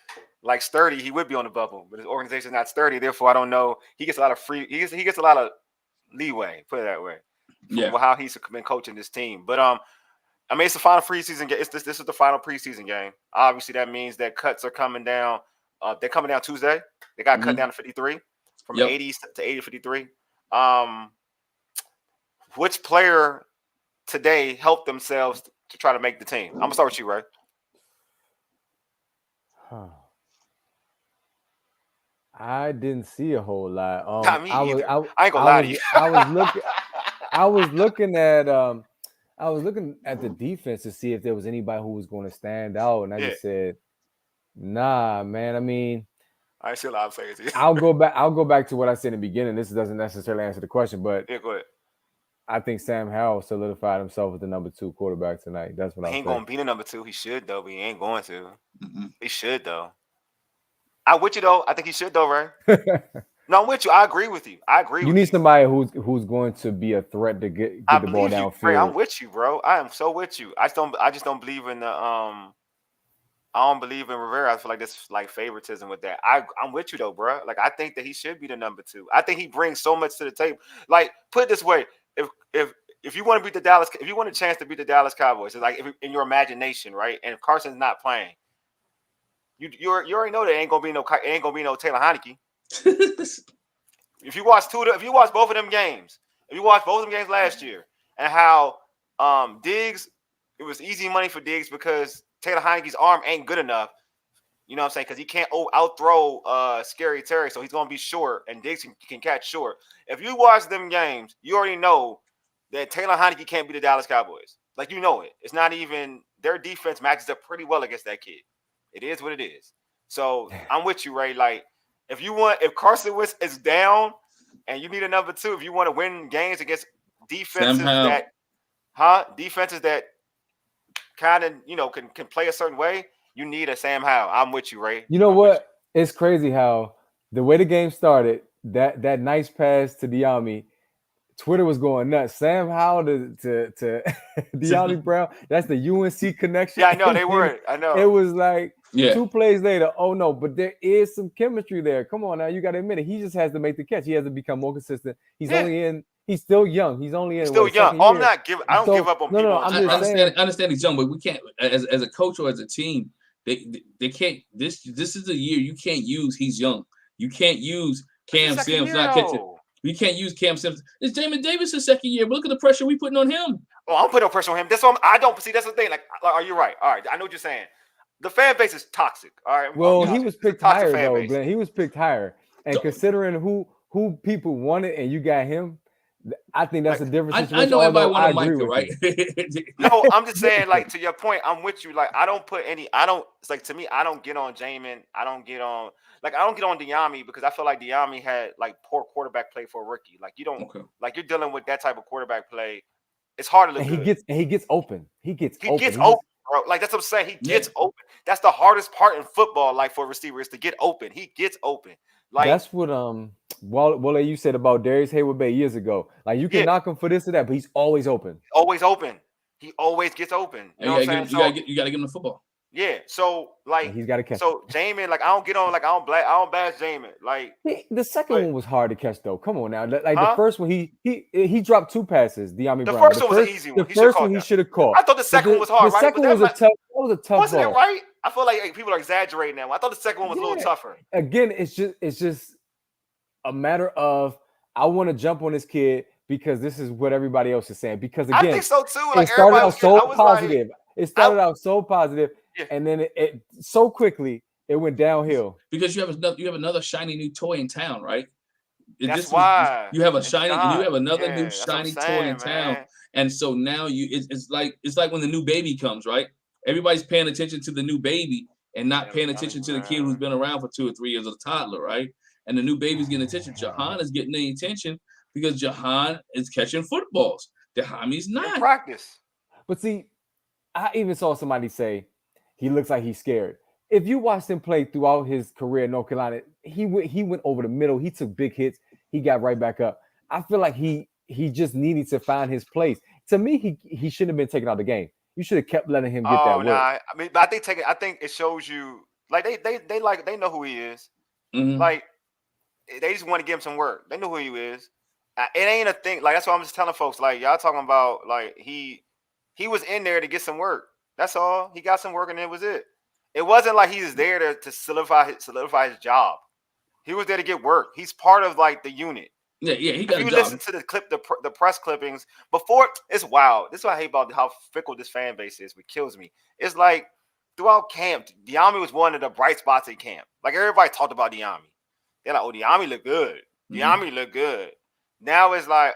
like sturdy, he would be on the bubble. But his organization is not sturdy. Therefore, I don't know. He gets a lot of free. He gets a lot of leeway. Put it that way, from Yeah. how he's been coaching this team. But I mean, it's the final preseason game. This is the final preseason game. Obviously, that means that cuts are coming down. They're coming down Tuesday. They got cut hmm down to 53, from Yep. 80 to 80 to 53. Um, which player today help themselves to try to make the team? I'm gonna start with you, Ray. Huh. I didn't see a whole lot. Not me I was either. I ain't gonna I lie to was you. I was looking I was looking at the defense to see if there was anybody who was going to stand out, and I Yeah, just said, nah, man. I mean, I see a lot of players. I'll go back to what I said in the beginning. This doesn't necessarily answer the question, but Yeah, go ahead. I think Sam Howell solidified himself as the number 2 quarterback tonight. That's what He I'll ain't say. gonna be the number two. He should though, but he ain't going to. hmm He should though. I with you though. I think he should though, Ray. No, I'm with you. I agree with you. I agree You with need you. somebody who's going to be a threat to I get the ball believe you, Ray. I'm downfield. with you, bro. I am so with you. I just don't believe in the I don't believe in Rivera. I feel like this like favoritism with that. I'm with you though, bro. Like, I think that he should be the number two. I think he brings so much to the table. Like, put it this way: if if you want to beat the Dallas, if you want a chance to beat the Dallas Cowboys, it's like, if, in your imagination, right? And if Carson's not playing, you already know there ain't gonna be no Taylor Heineke. If you watch if you watch both of them games, if you watch both of them games last year, and how Diggs, it was easy money for Diggs because Taylor Heineke's arm ain't good enough. You know what I'm saying? Because he can't outthrow Scary Terry, so he's gonna be short, and Diggs can catch short. If you watch them games, you already know that Taylor Heineke can't be the Dallas Cowboys. Like, you know it. It's not even, their defense matches up pretty well against that kid. It is what it is. So I'm with you, Ray. Like, if Carson Wentz is down and you need a number two, if you want to win games against defenses Somehow, that, defenses that kind of, can play a certain way, you need a Sam Howell. I'm with you, Ray. You know I'm with what? It's crazy how the way the game started, that nice pass to Diami, Twitter was going nuts. Sam Howell to De'Ami Brown. That's the UNC connection. Yeah, I know And they then were. I it know. was like Yeah. 2 plays later. Oh no, but there is some chemistry there. Come on now, you got to admit it. He just has to make the catch. He has to become more consistent. Yeah, He's still young. He's only he's in still his young. second Oh, I'm year. not giving. I don't give So up on no, people no, on I'm I just trust. saying. understand he's young, but we can't as a coach or as a team. They can't. This is a year you can't use. He's young. You can't use It's the Cam second Sims year not catching. though. We can't use Cam Sims. It's Jamin Davis' second year. But look at the pressure we putting on him. Oh, I'm putting no pressure on him. That's what I don't see. That's the thing. Like, are you right? All right, I know what you're saying. The fan base is toxic. All right, I'll Well, be he honest. was It's a picked toxic higher fan though, base. Glenn. He was picked higher, and considering who people wanted, and you got him, I think that's Like, a different I situation. know everybody Although I wanted agree Micah, with right? you. no, I'm just saying. Like to your point, I'm with you. Like I don't put any. I don't. It's like to me, I don't get on Jamin. I don't get on. Like I don't get on Diami because I feel like Diami had like poor quarterback play for a rookie. Like you don't. Okay. Like you're dealing with that type of quarterback play. It's hard to look And good. he gets open. He gets He open. gets He open, just bro. Like that's what I'm saying. He Yeah. gets open. That's the hardest part in football. Like for a receiver is to get open. He gets open. Like that's what Wale you said about Darius Hayward Bay years ago. Like you can yeah, knock him for this or that, but he's always open. always open. He always gets open. You And know what I'm saying? So you gotta give him the football. yeah. So And like he's got to catch it. so Jamin, like I don't get on. Like I don't bash Jamin. Like The second but one was hard to catch though. Come on now. Like the huh? first one, he dropped 2 passes, De'Ami The Brown. first one was an easy The one. He should have first caught one he that. should have caught. I thought the But second one was the hard, right? But second that was a might, tough that was a tough wasn't it ball. right? I feel like people are exaggerating now. I thought the second one was a little Yeah. tougher. Again, it's just a matter of I want to jump on this kid because this is what everybody else is saying. Because I again, think so too. it Like started everybody out was good. so I was like, positive. It I started out so positive, yeah. and then it so quickly it went downhill. Because you have another shiny new toy in town, right? That's why You have it's another new yeah, that's what I'm shiny toy in saying, town, man. and so now it's like when the new baby comes, right? Everybody's paying attention to the new baby and not I'm paying telling attention you, to the kid who's man. been around for 2 or 3 years, as a toddler, right? And the new baby's getting attention. Jahan is getting the attention because Jahan is catching footballs. Dahami's In not. practice. But see, I even saw somebody say he looks like he's scared. If you watched him play throughout his career in North Carolina, he went over the middle. He took big hits. He got right back up. I feel like he just needed to find his place. To me, he shouldn't have been taken out of the game. You should have kept letting him get that Oh work. nah. I mean, but I think it shows you like they know who he is. Mm-hmm. Like they just want to give him some work. They know who he is. It ain't a thing. Like that's what I'm just telling folks. Like y'all talking about like he was in there to get some work. That's all. He got some work and it was it. It wasn't like he was there to solidify his job. He was there to get work. He's part of like the unit. Yeah, he got If a you job. listen to the press clippings before, it's wild. This is what I hate about how fickle this fan base is. What kills me. It's like throughout camp, Diami was one of the bright spots in camp. Like everybody talked about Diami. They're like, oh, Diami look good. Diami look good. Now it's like,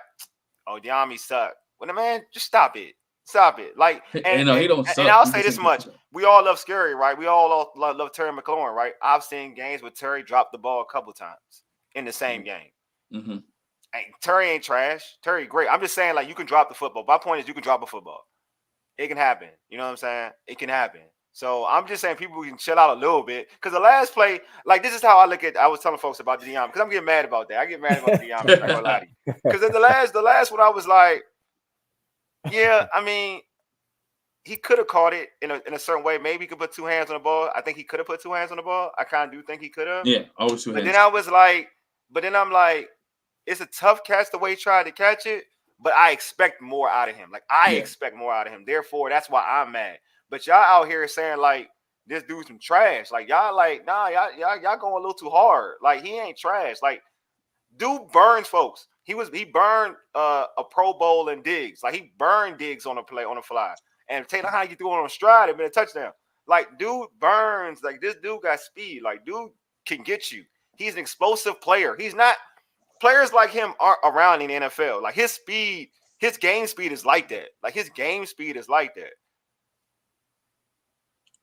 oh, Diami suck. Well, the man, just stop it. Stop it. Like, and he don't suck. and I'll He say just this much. We all love Scary, right? We all love Terry McLaurin, right? I've seen games where Terry dropped the ball a couple times in the same game. Mm-hmm. Terry ain't trash. Terry great. I'm just saying, like, you can drop the football. My point is you can drop a football. It can happen. You know what I'm saying? It can happen. So I'm just saying people can chill out a little bit. Because the last play, like this is how I look at I was telling folks about the Diami. Because I'm getting mad about that. I get mad about the Diami. I'm not gonna lie to you. Because in the last one, I was like, yeah, I mean, he could have caught it in a certain way. Maybe he could put 2 hands on the ball. I think he could have put 2 hands on the ball. I kind of do think he could have. Yeah, always 2 hands. But then I was like, I'm like, it's a tough catch the way he tried to catch it, but I expect more out of him. Like I expect more out of him. Therefore, that's why I'm mad. But y'all out here saying like this dude's some trash. Like y'all like, nah, y'all going a little too hard. Like he ain't trash. Like dude burns folks. He burned a Pro Bowl in Diggs. Like he burned Diggs on a fly. And Taylor Heineke threw on a stride and been a touchdown. Like dude burns. Like this dude got speed. Like dude can get you. He's an explosive player. He's not. Players like him aren't around in the NFL. Like his speed, his game speed is like that. Like his game speed is like that.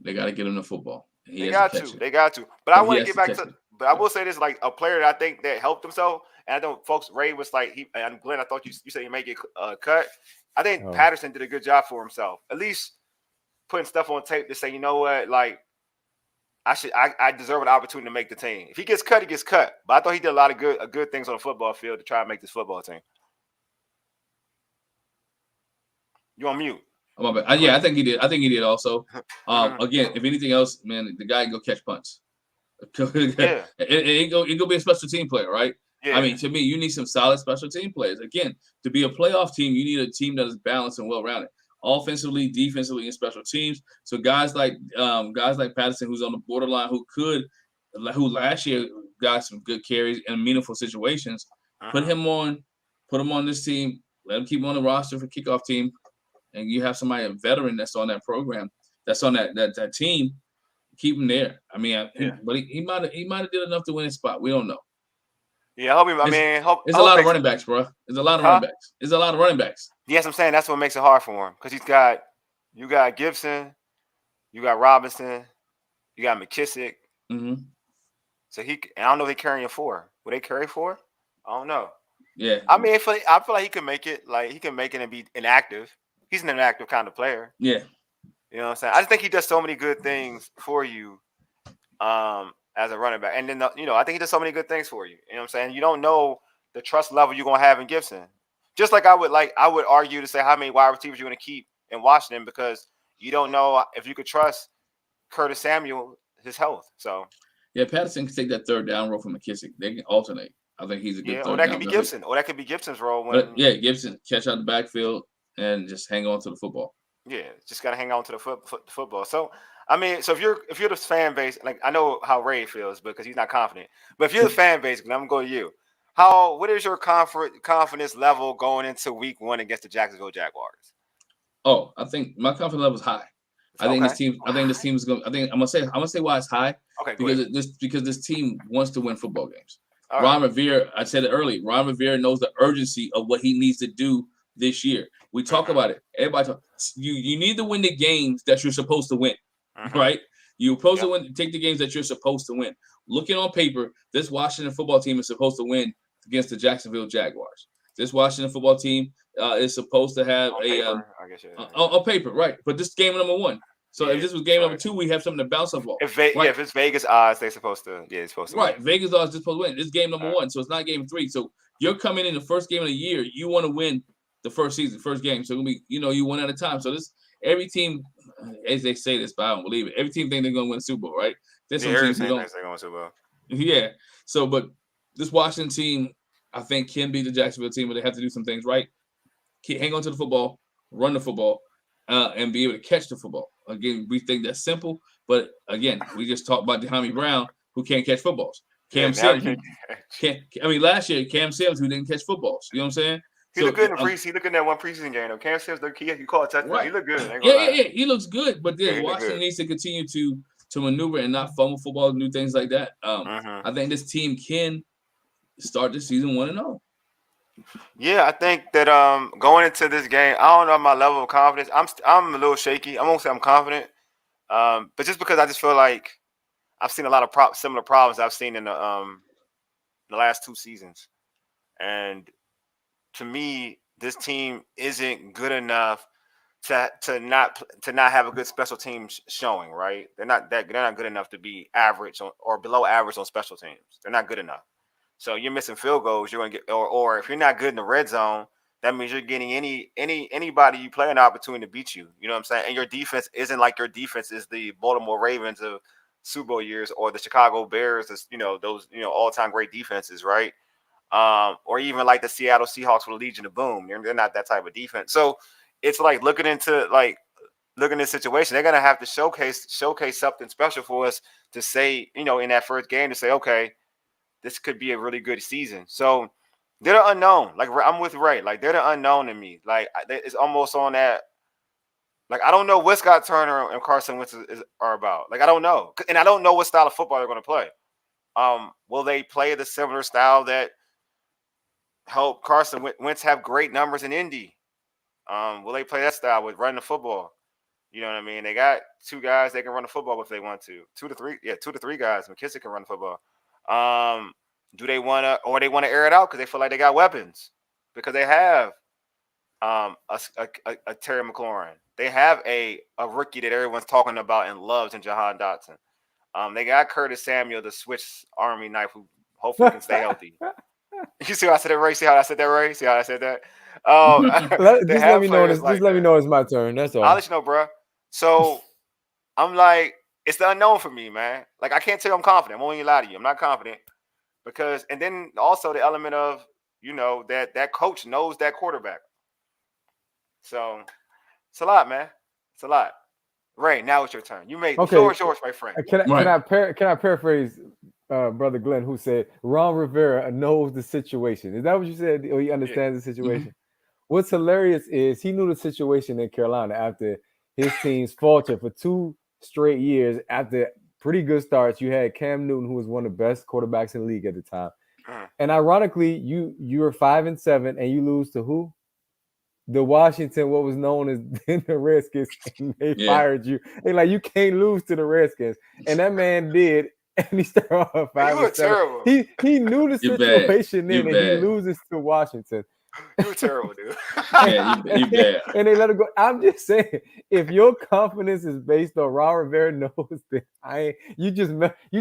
They got to get him the football. They got to. But I want to get back to. But I will say this: like a player that I think that helped himself, and I know folks. Ray was like, and Glenn, I thought you said he may get cut. I think Patterson did a good job for himself. At least putting stuff on tape to say, you know what, like I deserve an opportunity to make the team. If he gets cut, he gets cut. But I thought he did a lot of good things on the football field to try and make this football team. You on mute? Yeah, I think he did. I think he did also. Mhm. Again, if anything else, man, the guy can go catch punts. Yeah, It go be a special team player, right? I yeah, mean, to me, you need some solid special team players. Again, to be a playoff team, you need a team that is balanced and well rounded, offensively, defensively, and special teams. So guys like Patterson, who's on the borderline, who last year got some good carries and meaningful situations. Put uh-huh. him on, put him on this team. Let him keep him on the roster for kickoff team, and you have somebody, a veteran that's on that program, that's on that team. Keep him there. I mean, Yeah, he might have did enough to win his spot. We don't know. yeah. I hope. I It's mean, it's I a hope lot of they. running backs, bro. There's a lot of running Huh? backs. There's a lot of running backs. Yes, I'm saying that's what makes it hard for him because you got Gibson, you got Robinson, you got McKissick. Hmm. So and I don't know if they carrying 4. Will they carry 4? I don't know. Yeah, I mean, I feel like he can make it. Like he can make it and be inactive. He's an inactive kind of player. yeah, You know what I'm saying? I just think he does so many good things for you, as a running back. And then I think he does so many good things for you. You know what I'm saying? You don't know the trust level you're gonna have in Gibson. Just like I would argue to say how many wide receivers you're gonna keep in Washington because you don't know if you could trust Curtis Samuel his health. So yeah. Patterson can take that third down role from McKissick. They can alternate. I think he's a good yeah, or third that could down be guy. Gibson, or that could be Gibson's role But when yeah, Gibson catch out the backfield and just hang on to the football. yeah, just gotta hang on to the football. So I mean, so if you're the fan base, like I know how Ray feels because he's not confident, but if you're the fan base, I'm gonna go to you. What is your confidence level going into Week 1 against the Jacksonville Jaguars? Oh, I think my confidence level is high. So, okay, I think this team is going. I think I'm gonna say why it's high okay, go because ahead. this team wants to win football games. All right, Ron Rivera, I said it earlier. Ron Rivera knows the urgency of what he needs to do this year. We talk mm-hmm, about it. Everybody talk. You need to win the games that you're supposed to win, mm-hmm, right? You're supposed to yep, win. Take the games that you're supposed to win. Looking on paper, this Washington football team is supposed to win against the Jacksonville Jaguars. This Washington football team is supposed to have on a paper, I guess yeah, on paper, right? But this is game number 1. So if yeah, this was game number right. 2, we have something to bounce off of, Yeah, right? if it's Vegas odds, they're supposed to win. Right. Vegas odds just supposed to win. This is game All number right. 1, so it's not game 3. So you're coming in the first game of the year. You want to win the first season, first game. So it'll be, you one at a time. So every team, as they say this, but I don't believe it. Every team think they're gonna win the Super Bowl, right? There's Yeah, some teams who everything don't. thinks they're going to well. Yeah. So, but this Washington team, I think, can be the Jacksonville team, but they have to do some things right. Hang on to the football, run the football, and be able to catch the football. Again, we think that's simple, but again, we just talked about De'Ami Brown, who can't catch footballs. Yeah, Cam now you Sims, can. who can't. I mean, last year Cam Sims, who didn't catch footballs. You know what I'm saying? He So, looked good in the preseason. He looked good in that one preseason game though. Kansas City, he called a touchdown. right, He looked good. I ain't yeah, gonna yeah, lie. yeah. He looks good, but Yeah, then he looked Washington good. needs to continue to maneuver and not fumble football, and do things like that. Hmm. I think this team can start the season 1-0. Yeah, I think that going into this game, I don't know my level of confidence. I'm a little shaky. I won't say I'm confident, but just because I just feel like I've seen a lot of similar problems I've seen in the last 2 seasons, and to me, this team isn't good enough to not have a good special teams showing. Right? They're not good enough to be average or below average on special teams. They're not good enough. So you're missing field goals. You're gonna get, or if you're not good in the red zone, that means you're getting anybody you play an opportunity to beat you. You know what I'm saying? And your defense isn't like your defense is the Baltimore Ravens of Super Bowl years or the Chicago Bears. Those all time great defenses, right? Or even like the Seattle Seahawks with the Legion of Boom. They're not that type of defense. So it's like looking at this situation, they're gonna have to showcase something special for us to say, in that first game to say, okay, this could be a really good season. So they're the unknown. Like I'm with Ray. Like they're the unknown to me. Like it's almost on that. Like I don't know what Scott Turner and Carson Wentz are about. Like I don't know, and I don't know what style of football they're going to play. Will they play the similar style that helped Carson Wentz have great numbers in Indy? Will they play that style with running the football? You know what I mean? They got 2 guys they can run the football if they want to. 2 to 3, yeah, 2 to 3 guys. McKissick can run the football. Do they want to, or they want to air it out because they feel like they got weapons? Because they have a Terry McLaurin. They have a rookie that everyone's talking about and loves in Jahan Dotson. They got Curtis Samuel, the Swiss Army knife, who hopefully can stay healthy. You see how I said that, Ray? See how I said that, Ray? See how I said that? They Just let have me know players this. like Just let me that. know it's my turn. That's I'll all. let you know, bro. So I'm like, it's the unknown for me, man. Like, I can't tell you I'm confident. I won't even lie to you. I'm not confident because, and then also the element of, that coach knows that quarterback. So it's a lot, man. It's a lot. Ray, now it's your turn. The floor Okay. is yours, my friend. Can I paraphrase brother Glenn, who said Ron Rivera knows the situation? Is that what you said? Or he understands the situation? What's hilarious is he knew the situation in Carolina after his teams faltered for 2 straight years after pretty good starts. You had Cam Newton, who was one of the best quarterbacks in the league at the time. And ironically, you were 5-7 and you lose to who? The Washington, what was known as the Redskins, and they fired you. They like, you can't lose to the Redskins. And that man did, and he started off You were 5-7. terrible. He knew the situation then, and he loses to Washington. You were terrible, dude. You bad. And they let it go. I'm just saying, if your confidence is based on Ron Rivera knows that you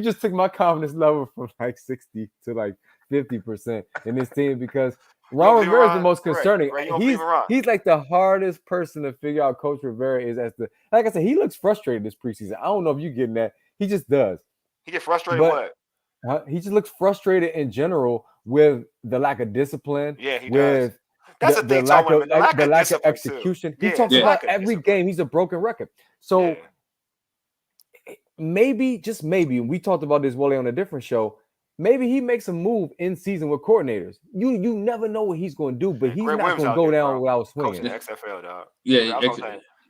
just took my confidence level from like 60 to like 50% in this team, because Ron Rivera is the most concerning. Right, you don't believe in Ron. He's like the hardest person to figure out. Coach Rivera is like I said, he looks frustrated this preseason. I don't know if you're getting that. He just does. He get frustrated. What? He just looks frustrated in general with the lack of discipline. Yeah, he with does. That's the thing. The lack of execution. He talks about every game. He's a broken record. So maybe, just maybe, we talked about this Wally on a different show. Maybe he makes a move in season with coordinators. You never know what he's going to do, but he's not going to go down without swinging. XFL, dog. Yeah,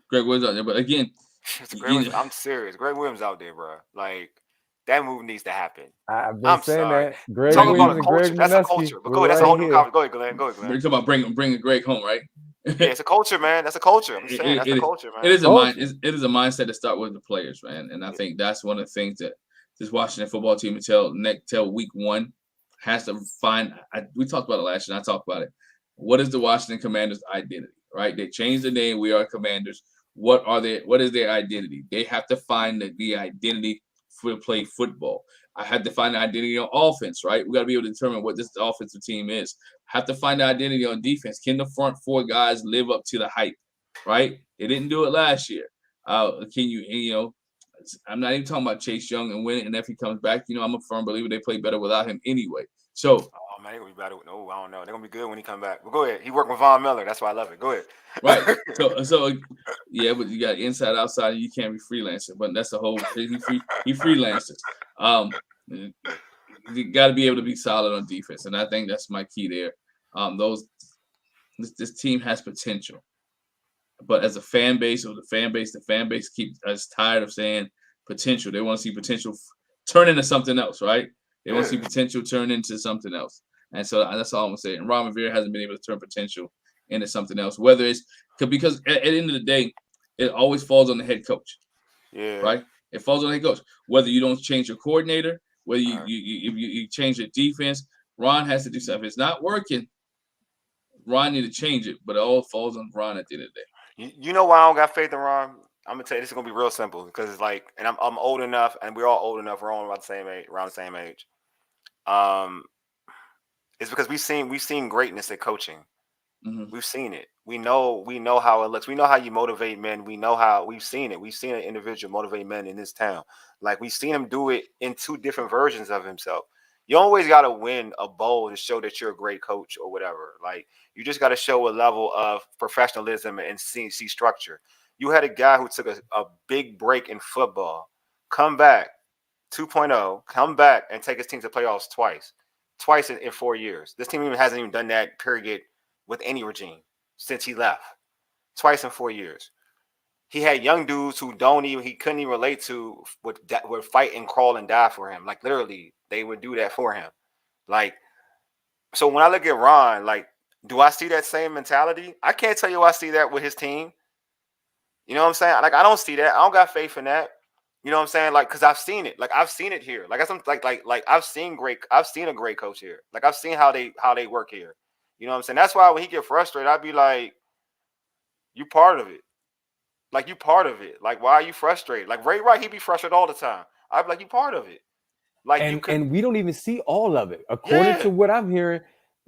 Greg Williams out there, but again, I'm serious. Greg Williams out there, bro. Like, that move needs to happen. I've been saying that. Greg Talking Williams about a culture. That's a culture. But go ahead. That's a whole new conversation. Go ahead, Glenn. We're talking about bringing Greg home, right? Yeah, it's a culture, man. That's a culture. I'm saying that's a culture, man. It is a mindset to start with the players, man. And I think that's one of the things that this Washington football team until week 1 has to find. We talked about it last year, and I talked about it. What is the Washington Commanders' identity, right? They changed the name. We are Commanders. What is their identity? They have to find the identity to play football. I had to find the identity on offense, right? We got to be able to determine what this offensive team is. Have to find the identity on defense. Can the front 4 guys live up to the hype, right? They didn't do it last year. I'm not even talking about Chase Young and winning, and if he comes back, I'm a firm believer they play better without him anyway. So, oh man, they're gonna be better. No, I don't know. They're gonna be good when he come back. But go ahead. He worked with Von Miller. That's why I love it. Go ahead. Right. So yeah, but you got inside, outside, and you can't be freelancing. But that's the whole thing. He freelances. You got to be able to be solid on defense, and I think that's my key there. This team has potential, but as a fan base, the fan base keeps us tired of saying potential. They want to see potential turn into something else, right? They want to see potential turn into something else, and so that's all I'm gonna say. And Ron Rivera hasn't been able to turn potential into something else. Whether it's because at the end of the day, it always falls on the head coach. Yeah. Right. It falls on the head coach. Whether you don't change your coordinator, whether you change your defense, Ron has to do something. If it's not working, Ron need to change it. But it all falls on Ron at the end of the day. You know why I don't got faith in Ron? I'm gonna tell you, this is gonna be real simple, because it's like, and I'm old enough, and we're all old enough. We're all about the same age, around the same age. It's because we've seen greatness at coaching. Mm-hmm. We've seen it. We know how it looks. We know how you motivate men. We've seen it. We've seen an individual motivate men in this town. Like, we've seen him do it in 2 different versions of himself. You always got to win a bowl to show that you're a great coach or whatever. Like, you just got to show a level of professionalism and see structure. You had a guy who took a big break in football, come back 2.0, come back and take his team to playoffs twice in 4 years. This team hasn't even done that period with any regime since he left. Twice in 4 years. He had young dudes who he couldn't even relate to, would fight and crawl and die for him. Like, literally, they would do that for him. Like, so when I look at Ron, like, do I see that same mentality? I can't tell you I see that with his team. You know what I'm saying? Like, I don't see that. I don't got faith in that. You know what I'm saying? Like, because I've seen it. Like, I've seen it here. Like, I've seen a great coach here. Like, I've seen how they work here. You know what I'm saying? That's why when he get frustrated, I'd be like, you part of it. Like, you part of it. Like, why are you frustrated? Like, Ray Wright, he be frustrated all the time. I'd be like, you part of it. Like you could, and we don't even see all of it. According yeah, to what I'm hearing,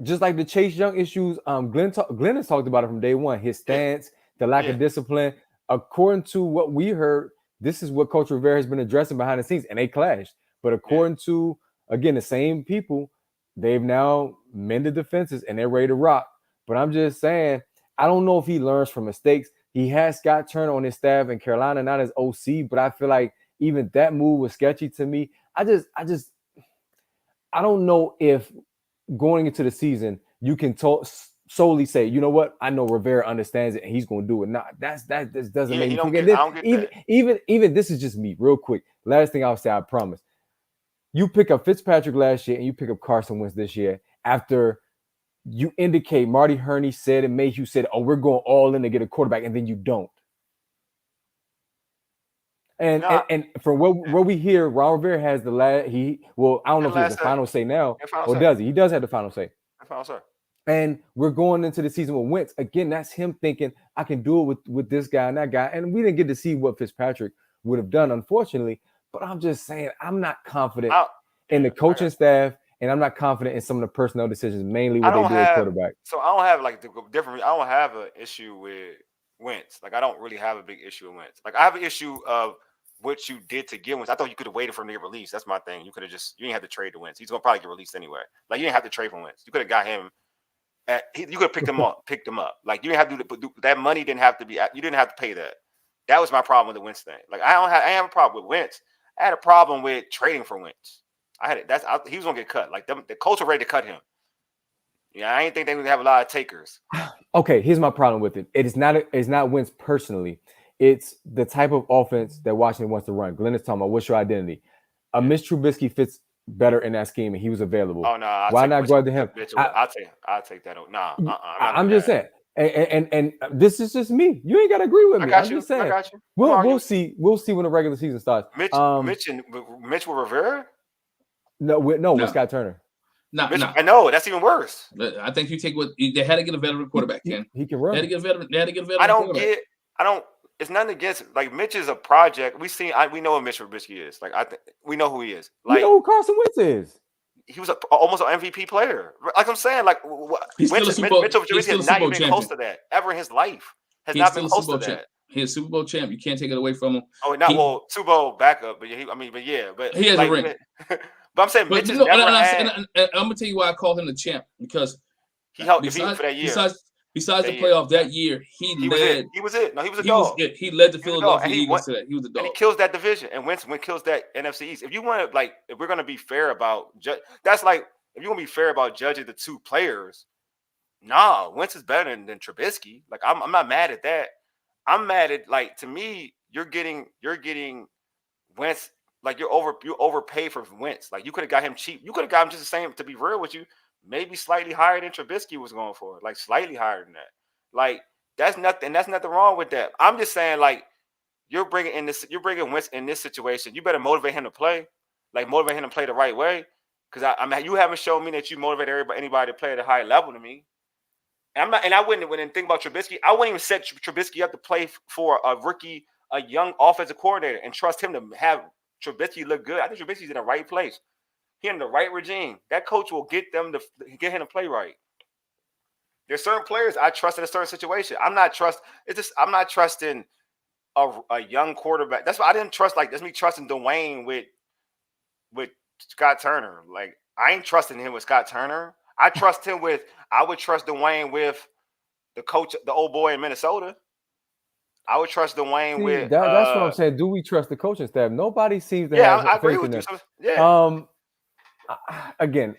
just like the Chase Young issues, Glenn has talked about it from day one. His yeah, stance, the lack yeah, of discipline. According to what we heard, this is what Coach Rivera has been addressing behind the scenes, and they clashed. But yeah. according to, again, the same people, they've now mended the fences and they're ready to rock. But I'm just saying, I don't know if he learns from mistakes. He has Scott Turner on his staff in Carolina, not as OC, but I feel like even that move was sketchy to me. I don't know if going into the season you can solely say, you know what, I know Rivera understands it and he's going to do it. Nah, that this doesn't Yeah, make he me don't think. get. And then I don't get that. even this is just me, real quick. Last thing I'll say, I promise. You pick up Fitzpatrick last year and you pick up Carson Wentz this year after you indicate Marty Herney said and Mayhew said, oh, we're going all in to get a quarterback, and then you don't. And No, and from what we hear, Ron Rivera has the last. I don't know if he has the last say. final say now, Final or say. does he? He does have the final say. Final say. And we're going into the season with Wentz again. That's him thinking I can do it with this guy and that guy. And we didn't get to see what Fitzpatrick would have done, unfortunately. But I'm just saying I'm not confident in the coaching staff, and I'm not confident in some of the personnel decisions, mainly what they do at quarterback. So I don't have like the different. I don't have an issue with Wentz. Like I don't really have a big issue with Wentz. Like I have an issue of what you did to get Wentz. I thought you could have waited for him to get released. That's my thing. You could have you didn't have to trade the Wentz. He's gonna probably get released anyway. Like you didn't have to trade for Wentz. You could have got him. You could have picked him up. Like you didn't have to do that. Money didn't have to be. You didn't have to pay that. That was my problem with the Wentz thing. Like I have a problem with Wentz. I had a problem with trading for Wentz. I had it. He was gonna get cut. Like the Colts were ready to cut him. Yeah, I didn't think they would have a lot of takers. Okay, here's my problem with it. It's not Wentz personally. It's the type of offense that Washington wants to run. Glenn is talking about what's your identity. Mitch Trubisky fits better in that scheme, and he was available. Oh no! Why not go to him? I'll take that. Nah, I'm just saying. And this is just me. You ain't gotta agree with me. I'm just saying. I got you. We'll see. We'll see when the regular season starts. Mitch with Rivera? No, with Scott Turner. No. I know that's even worse. I think you take what they had to get a veteran quarterback. Ken, he can run. They had to get a veteran. I don't. It's nothing against. Like Mitch is a project. We know what Mitch Trubisky is. Like we know who he is. Like you know who Carson Wentz is. He was almost an MVP player. Like I'm saying, like Mitch Trubisky is not even close to that ever in his life. Has not been close to that. He's a Super Bowl champ. You can't take it away from him. Oh, Super Bowl backup, but he has a ring. But I'm saying Mitch has never had. And I'm gonna tell you why I call him the champ, because he helped defeat for that year. Besides the playoff that year, he led. He was it. No, he was a dog. He led the Philadelphia Eagles to that. He was a dog. And he kills that division. And Wentz kills that NFC East. If you want to, if we're gonna be fair about that's like if you're gonna be fair about judging the two players, nah, Wentz is better than Trubisky. Like I'm not mad at that. I'm mad at to me, you're getting Wentz. Like you overpay for Wentz. Like you could have got him cheap. You could have got him just the same. To be real with you, maybe slightly higher than Trubisky was going for. Like slightly higher than that. Like that's nothing. That's nothing wrong with that. I'm just saying, you're bringing Wentz in this situation. You better motivate him to play. Like motivate him to play the right way. Because you haven't shown me that you motivate anybody to play at a high level to me. And I wouldn't think about Trubisky. I wouldn't even set Trubisky up to play for a rookie, a young offensive coordinator, and trust him to have Trubisky look good. I think Trubisky's in the right place. He in the right regime. That coach will get him to play right. There's certain players I trust in a certain situation. I'm not trusting a young quarterback. That's why I didn't trust. That's me trusting Dwayne with Scott Turner. Like I ain't trusting him with Scott Turner. I would trust Dwayne with the coach, the old boy in Minnesota. I would trust Dwayne with. That's what I'm saying. Do we trust the coaching staff? Nobody seems to have I agree faith with in you. them. Yeah. Again,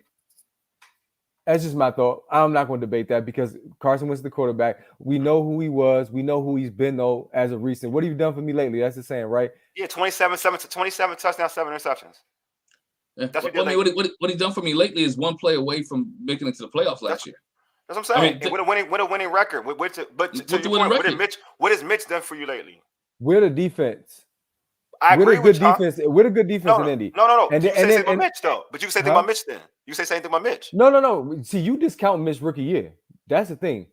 that's just my thought. I'm not going to debate that because Carson Wentz is the quarterback. We know who he was. We know who he's been, though, as of recent. What have you done for me lately? That's the saying, right? Yeah, 27 touchdowns, 7 interceptions. Yeah. That's what he done for me lately is one play away from making it to the playoffs last year. That's what I'm saying. With a winning record. What has Mitch done for you lately? We're the defense. I agree with you. We're a good defense in Indy. No. And you can say something about Mitch, though. But you can say something about Mitch then. You say same thing about Mitch. No. See, you discount Mitch rookie year. That's the thing.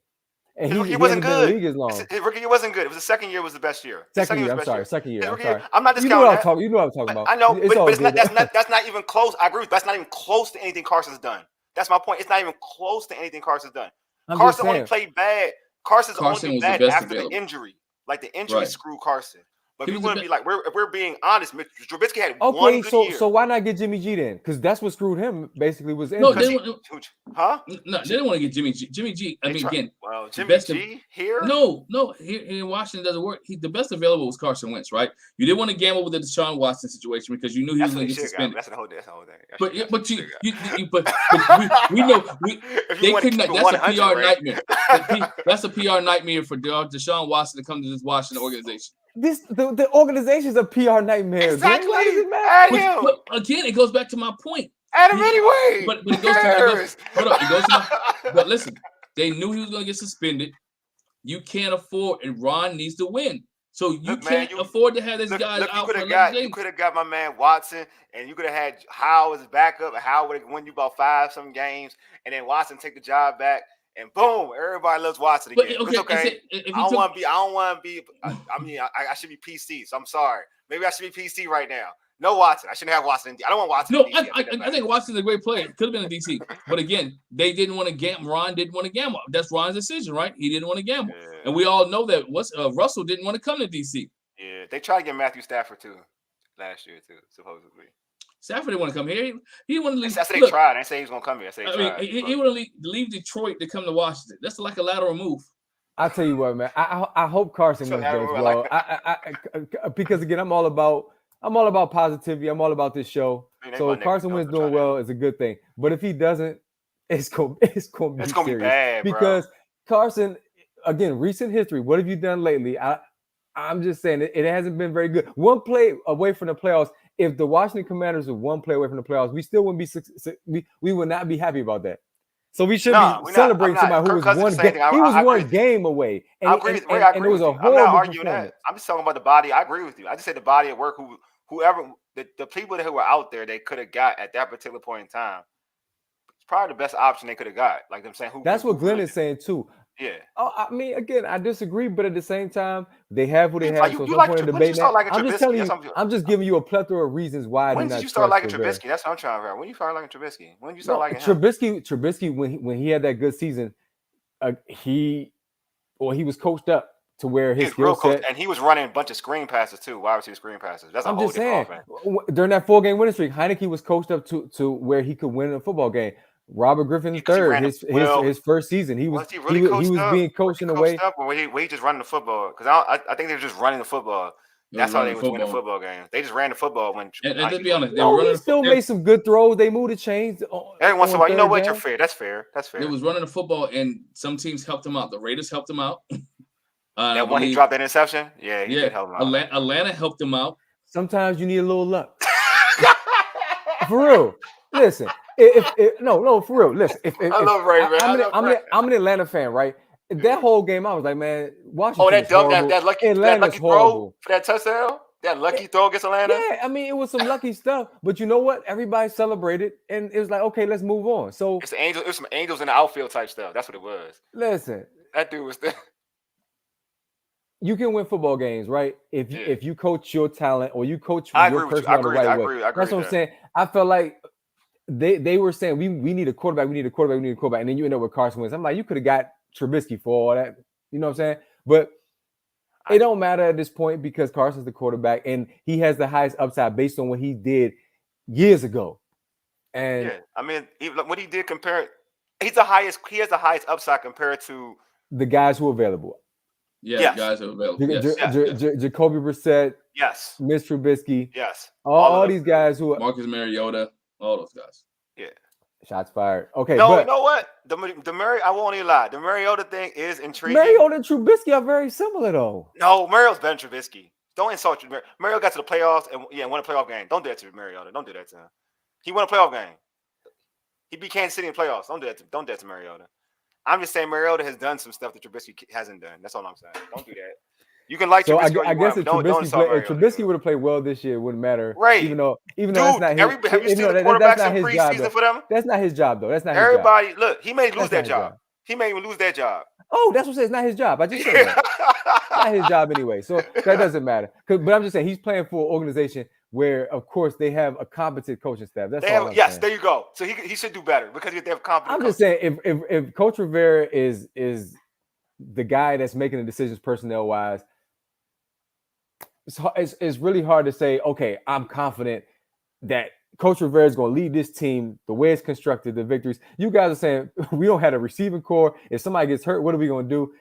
and His he rookie wasn't hasn't been in the good. league as long. His rookie year wasn't good. It was the second year was the best year. Second year, was I'm the best sorry. year. Second year, His I'm rookie year, sorry. I'm not You know what discounting I'm that. talking. You know what I'm talking about. I know, It's all but good. that's not even close. I agree with you. That's not even close to anything Carson's done. That's my point. It's not even close to anything Carson's done. I'm just Carson only saying. played bad. Carson's only Carson been was the bad best after available. the injury. Like the injury Right. screwed Carson. But He if was we the want to be like, if we're being honest, Trubisky had one Okay, good so year. so why not get Jimmy G then? Because that's what screwed him. Basically, was No, injury. Huh? No, they didn't want to get Jimmy G. Jimmy G. I mean, again, well, Jimmy best G here. No, here in Washington doesn't work. The best available was Carson Wentz, right? You didn't want to gamble with the Deshaun Watson situation because you knew he was going to get suspended. That's the whole thing. But we know they couldn't. That's a PR nightmare. That's a PR nightmare for Deshaun Watson to come to this Washington organization. The organization's a PR nightmare. Exactly. Why does it matter? But again, it goes back to my point. Add him anyway. But it goes to but listen, they knew he was going to get suspended. You can't afford, and Ron needs to win. So you can't afford to have this guy out for 11 games. You could have got my man Watson, and you could have had Howe as his backup, and Howe would have won you about 5 games, and then Watson take the job back, and boom, everybody loves Watson again. But, okay. I don't want to be. I mean, I should be PC. So I'm sorry. Maybe I should be PC right now. No Watson. I shouldn't have Watson. I don't want Watson. No, I think Watson's a great player. Could have been a DC. But again, they didn't want to gamble. Ron didn't want to gamble. That's Ron's decision, right? He didn't want to gamble. Yeah. And we all know that Russell didn't want to come to DC. Yeah, they tried to get Matthew Stafford too last year too, supposedly. Stafford didn't want to come here. He wanted to leave. I said they tried. I didn't say he was going to come here. I said they tried. He wanted to leave Detroit to come to Washington. That's like a lateral move. I'll tell you what, man. I hope Carson wins as well. Because again, I'm all about positivity. I'm all about this show. So Carson Wentz doing well is a good thing. But if he doesn't, it's gonna be bad, because Carson, again, recent history. What have you done lately? I'm just saying it hasn't been very good. One play away from the playoffs. If the Washington Commanders were one play away from the playoffs, we still wouldn't be. We would not be happy about that. So we should be celebrating somebody who was one game. He was one game away, and it was a horrible. I'm not arguing that. I'm just talking about the body. I agree with you. I just said the body of work. Whoever the people that were out there, they could have got at that particular point in time. It's probably the best option they could have got. Like I'm saying, that's what Glenn is saying too. Yeah. Oh, I mean, again, I disagree, but at the same time, they have what they have. So no point in debating that. I'm just telling you. I'm just giving you a plethora of reasons why. When did you start liking Trubisky? That's what I'm trying to figure out. When you start liking Trubisky? When did you start liking him? Trubisky, when he had that good season, he was coached up to where his skill set, and he was running a bunch of screen passes too. Wide receiver screen passes. That's a whole different offense. During that 4-game winning streak, Heineke was coached up to where he could win a football game. Robert Griffin III, his first season, he was being coached in a way. Where he just running the football? Because I think they were just running the football. That's how they was winning football games. They just ran the football when. And let's be honest, he still made some good throws. They moved the chains. Every once in a while, you know what? You're fair. That's fair. It was running the football, and some teams helped him out. The Raiders helped him out. That one he dropped that interception. Yeah, he did help him out. Atlanta helped him out. Sometimes you need a little luck. For real, listen. No, for real. Listen, I love Ray, man. I'm an Atlanta fan, right? That whole game, I was like, man, Washington. Oh, that lucky throw for that touchdown. That lucky throw against Atlanta. Yeah, I mean, it was some lucky stuff, but you know what? Everybody celebrated, and it was like, okay, let's move on. So it's some angels in the outfield type stuff. That's what it was. Listen, that dude was there. You can win football games, right? If you coach your talent or you coach your person on the right way. That's what I'm saying. I felt like they were saying we need a quarterback, and then you end up with Carson Wentz. I'm like, you could have got Trubisky for all that, you know what I'm saying? But it don't matter at this point because Carson's the quarterback and he has the highest upside based on what he did years ago. And yeah, I mean, what he did he has the highest upside compared to the guys who are available. Yeah, guys are available. Jacoby Brissett. Yes. Mitch Trubisky. Yes. All these guys who are Marcus Mariota, all those guys. Yeah. Shots fired. Okay. No, you know what? I won't even lie. The Mariota thing is intriguing. Mariota and Trubisky are very similar, though. No, Mariota's better than Trubisky. Don't insult Mariota. Mariota got to the playoffs and won a playoff game. Don't do that to Mariota. Don't do that to him. He won a playoff game. He beat Kansas City in the playoffs. Don't do that to Mariota. I'm just saying Mariota has done some stuff that Trubisky hasn't done. That's all I'm saying. Don't do that. You can like Trubisky. I guess if Trubisky would have played well this year, it wouldn't matter. Right. Even though that's not his. Have you seen the quarterbacks in preseason for them? That's not his job, though. That's not his job. Everybody, look, he may lose that job. He may even lose that job. Oh, that's what I said. It's not his job. I just said that. Not his job anyway. So that doesn't matter. But I'm just saying he's playing for an organization where, of course, they have a competent coaching staff. That's all I'm yes, saying. there you go. So he should do better because they have competent. I'm just saying if Coach Rivera is the guy that's making the decisions personnel wise, it's really hard to say, okay, I'm confident that Coach Rivera is going to lead this team the way it's constructed, the victories. You guys are saying we don't have a receiving core. If somebody gets hurt, what are we going to do?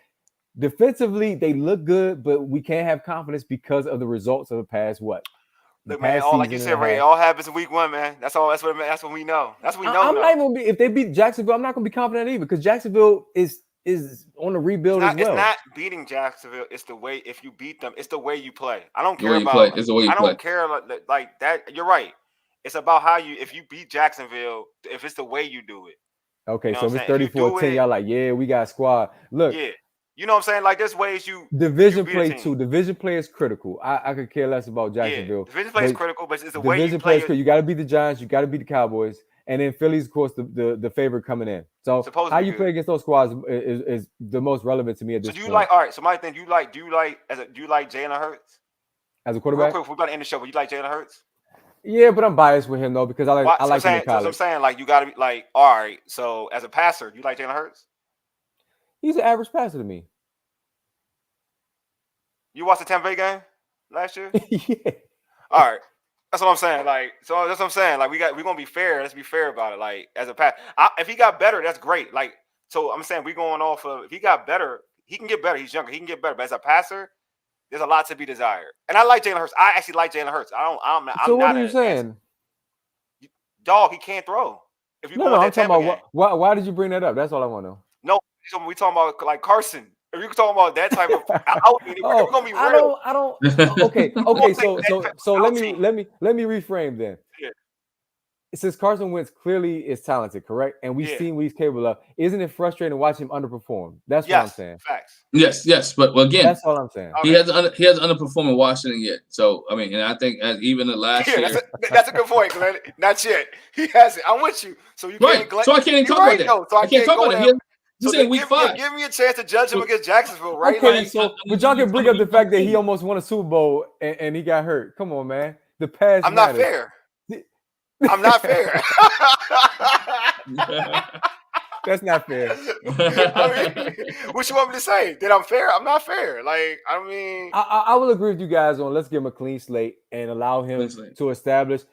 Defensively, they look good, but we can't have confidence because of the results of the past what? Look, man, all like you said, Ray, it all happens in week 1, man. That's all. That's what we know. That's what we know. I'm not even if they beat Jacksonville, I'm not going to be confident either because Jacksonville is on the rebuild as well. It's not beating Jacksonville. It's the way. If you beat them, it's the way you play. I don't care about. It's the way you play. I don't care like that. You're right. It's about how you. If you beat Jacksonville, if it's the way you do it. Okay, you know so if it's 34-10, y'all like, yeah, we got a squad. Look, yeah. You know what I'm saying? Like there's ways you division play too. Division play is critical. I could care less about Jacksonville. Yeah, division play is critical, but it's the way you play. play. You got to beat the Giants. You got to beat the Cowboys, and then Philly's, of course, the favorite coming in. So how you play against those squads is the most relevant to me at this point. So all right? So my thing, do you like Jalen Hurts as a quarterback? Real quick, we're about to end the show. But you like Jalen Hurts? Yeah, but I'm biased with him though because I like him in college. So I'm saying like you got to be like, all right. So as a passer, do you like Jalen Hurts? He's an average passer to me. You watched the Tampa Bay game last year? Yeah. All right. That's what I'm saying. Like, so that's what I'm saying. Like, we're gonna be fair. Let's be fair about it. Like, as a pass, if he got better, that's great. Like, so I'm saying we're going off of if he got better, he can get better. He's younger, he can get better. But as a passer, there's a lot to be desired. And I like Jalen Hurts. I actually like Jalen Hurts. So what are you saying? Dog, he can't throw. If you I'm talking about why did you bring that up? That's all I want to know. No, we talking about like Carson. If you're talking about that type of, we're gonna be real. I don't. Okay. So let me reframe then. Yeah. Since Carson Wentz clearly is talented, correct, and we've seen what he's capable of, isn't it frustrating to watch him underperform? That's what I'm saying. Facts. Yes, but again, that's all I'm saying. He hasn't underperformed in Washington yet. So I mean, and I think even the last year, that's a good point, Glenn. Not yet. He hasn't. I'm with you. So you can't. Right. So I can't even talk about that. No, so I can't talk about it. So week 5. Give me a chance to judge him against Jacksonville, right? Okay, but y'all can bring up the fact that he almost won a Super Bowl and he got hurt. Come on, man. The past. I'm not fair. I'm not fair. That's not fair. I mean, what you want me to say? That I'm fair? I'm not fair. Like, I mean, I will agree with you guys on let's give him a clean slate and allow him to establish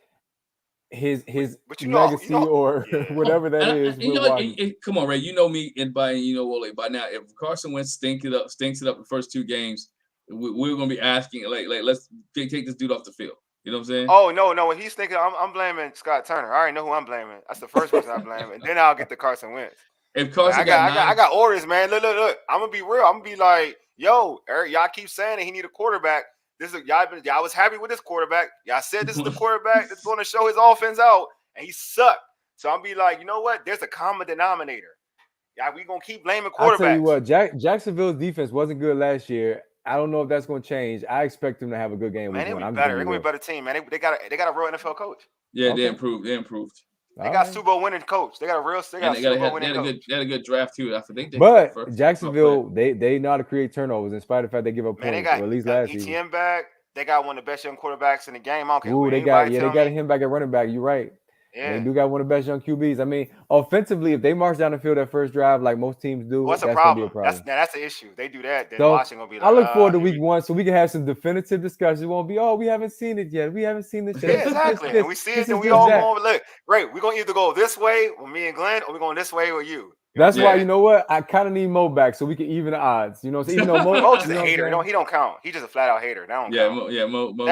his legacy or whatever that is. Come on, Ray. You know me and by Wole. By now, if Carson Wentz stinks it up the first 2 games, we're gonna be asking like let's take this dude off the field. You know what I'm saying? Oh no! When he's thinking, I'm blaming Scott Turner. I already know who I'm blaming. That's the first person I blame, and then I'll get to Carson Wentz. If Carson, I got orders, man. Look. I'm gonna be real. I'm gonna be like, yo, Eric, y'all keep saying that he need a quarterback. Y'all was happy with this quarterback. Y'all said this is the quarterback that's going to show his offense out, and he sucked. So I'm be like, you know what? There's a common denominator. Yeah, we gonna keep blaming quarterbacks. I'll tell you what, Jacksonville's defense wasn't good last year. I don't know if that's going to change. I expect them to have a good game. Man, they'll be better. They're gonna be a better team, man. They got a real NFL coach. Yeah, they improved. They got Super Bowl winning coach. They got a real. They got Super Bowl winning coach. They had a good draft too. I think. But Jacksonville, they know how to create turnovers in spite of the fact they give up points. They got at least last ETN season. back. They got one of the best young quarterbacks in the game. I don't care. Ooh, they got him back at running back. You're right. Yeah. They do got one of the best young QBs. I mean, offensively, if they march down the field that first drive like most teams do, what's a problem? That's the issue. They do that. Then Washington gonna be like, I look forward to week 1 so we can have some definitive discussions. It won't be, we haven't seen it yet. We haven't seen this yet. Yeah, exactly. And we see it, and we all going, look, great. We're gonna either go this way with me and Glenn, or we're going this way with you. That's why, you know what? I kind of need Mo back so we can even the odds. You know, so even though Mo's just a hater. No, he don't count. He's just a flat out hater. That don't count. Mo.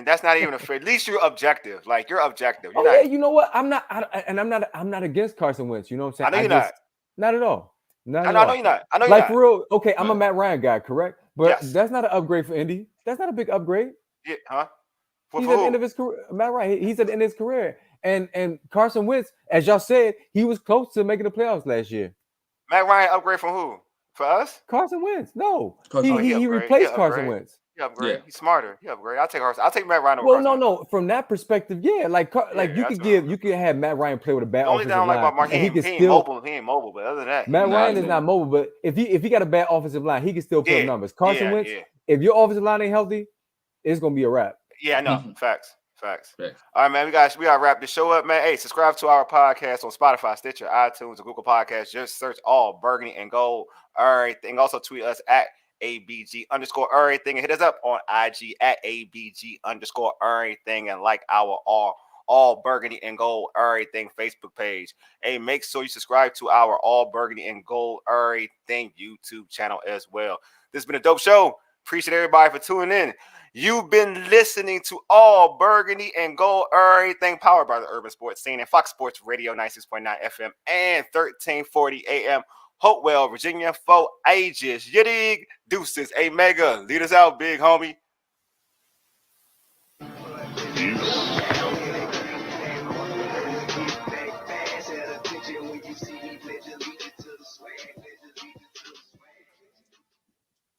That's not even a fair. At least you're objective. Like you're objective. You know what? I'm not against Carson Wentz. You know what I'm saying? I know you're not. Not at all. I know you're not. I know you're like for real. Okay, I'm a Matt Ryan guy, correct? But that's not an upgrade for Indy. That's not a big upgrade. Yeah, huh? He's at the end of his career. Matt Ryan. He's at the end of his career. And Carson Wentz, as y'all said, he was close to making the playoffs last year. Matt Ryan upgrade from who? For us? Carson Wentz. No. He replaced Carson Wentz. He upgrade. He's smarter. He upgrade. I'll take Matt Ryan over Well, Carson Wentz. no. From that perspective, yeah. Like you that's could have Matt Ryan play with a bad The only thing I offensive don't like line, about Mark, and he he can ain't still. mobile. He ain't mobile. But other than that, Matt Ryan is mobile. not mobile, but if he got a bad offensive line, he can still put up numbers. Carson Wentz, yeah. if your offensive line ain't healthy, it's gonna be a wrap. Yeah, I know. Facts. All right, man. We got to wrap this show up, man. Hey, subscribe to our podcast on Spotify, Stitcher, iTunes, and Google Podcasts. Just search all Burgundy and Gold. Everything. Also tweet us at ABG_everything and hit us up on IG at ABG_everything and like our all Burgundy and Gold Everything Facebook page. Hey, make sure you subscribe to our All Burgundy and Gold Everything YouTube channel as well. This has been a dope show. Appreciate everybody for tuning in. You've been listening to All Burgundy and Gold Everything, powered by the Urban Sports Scene and Fox Sports Radio 96.9 FM and 1340 AM. Hopewell, Virginia, for ages. You dig? Deuces. Hey, Mega, lead us out, big homie.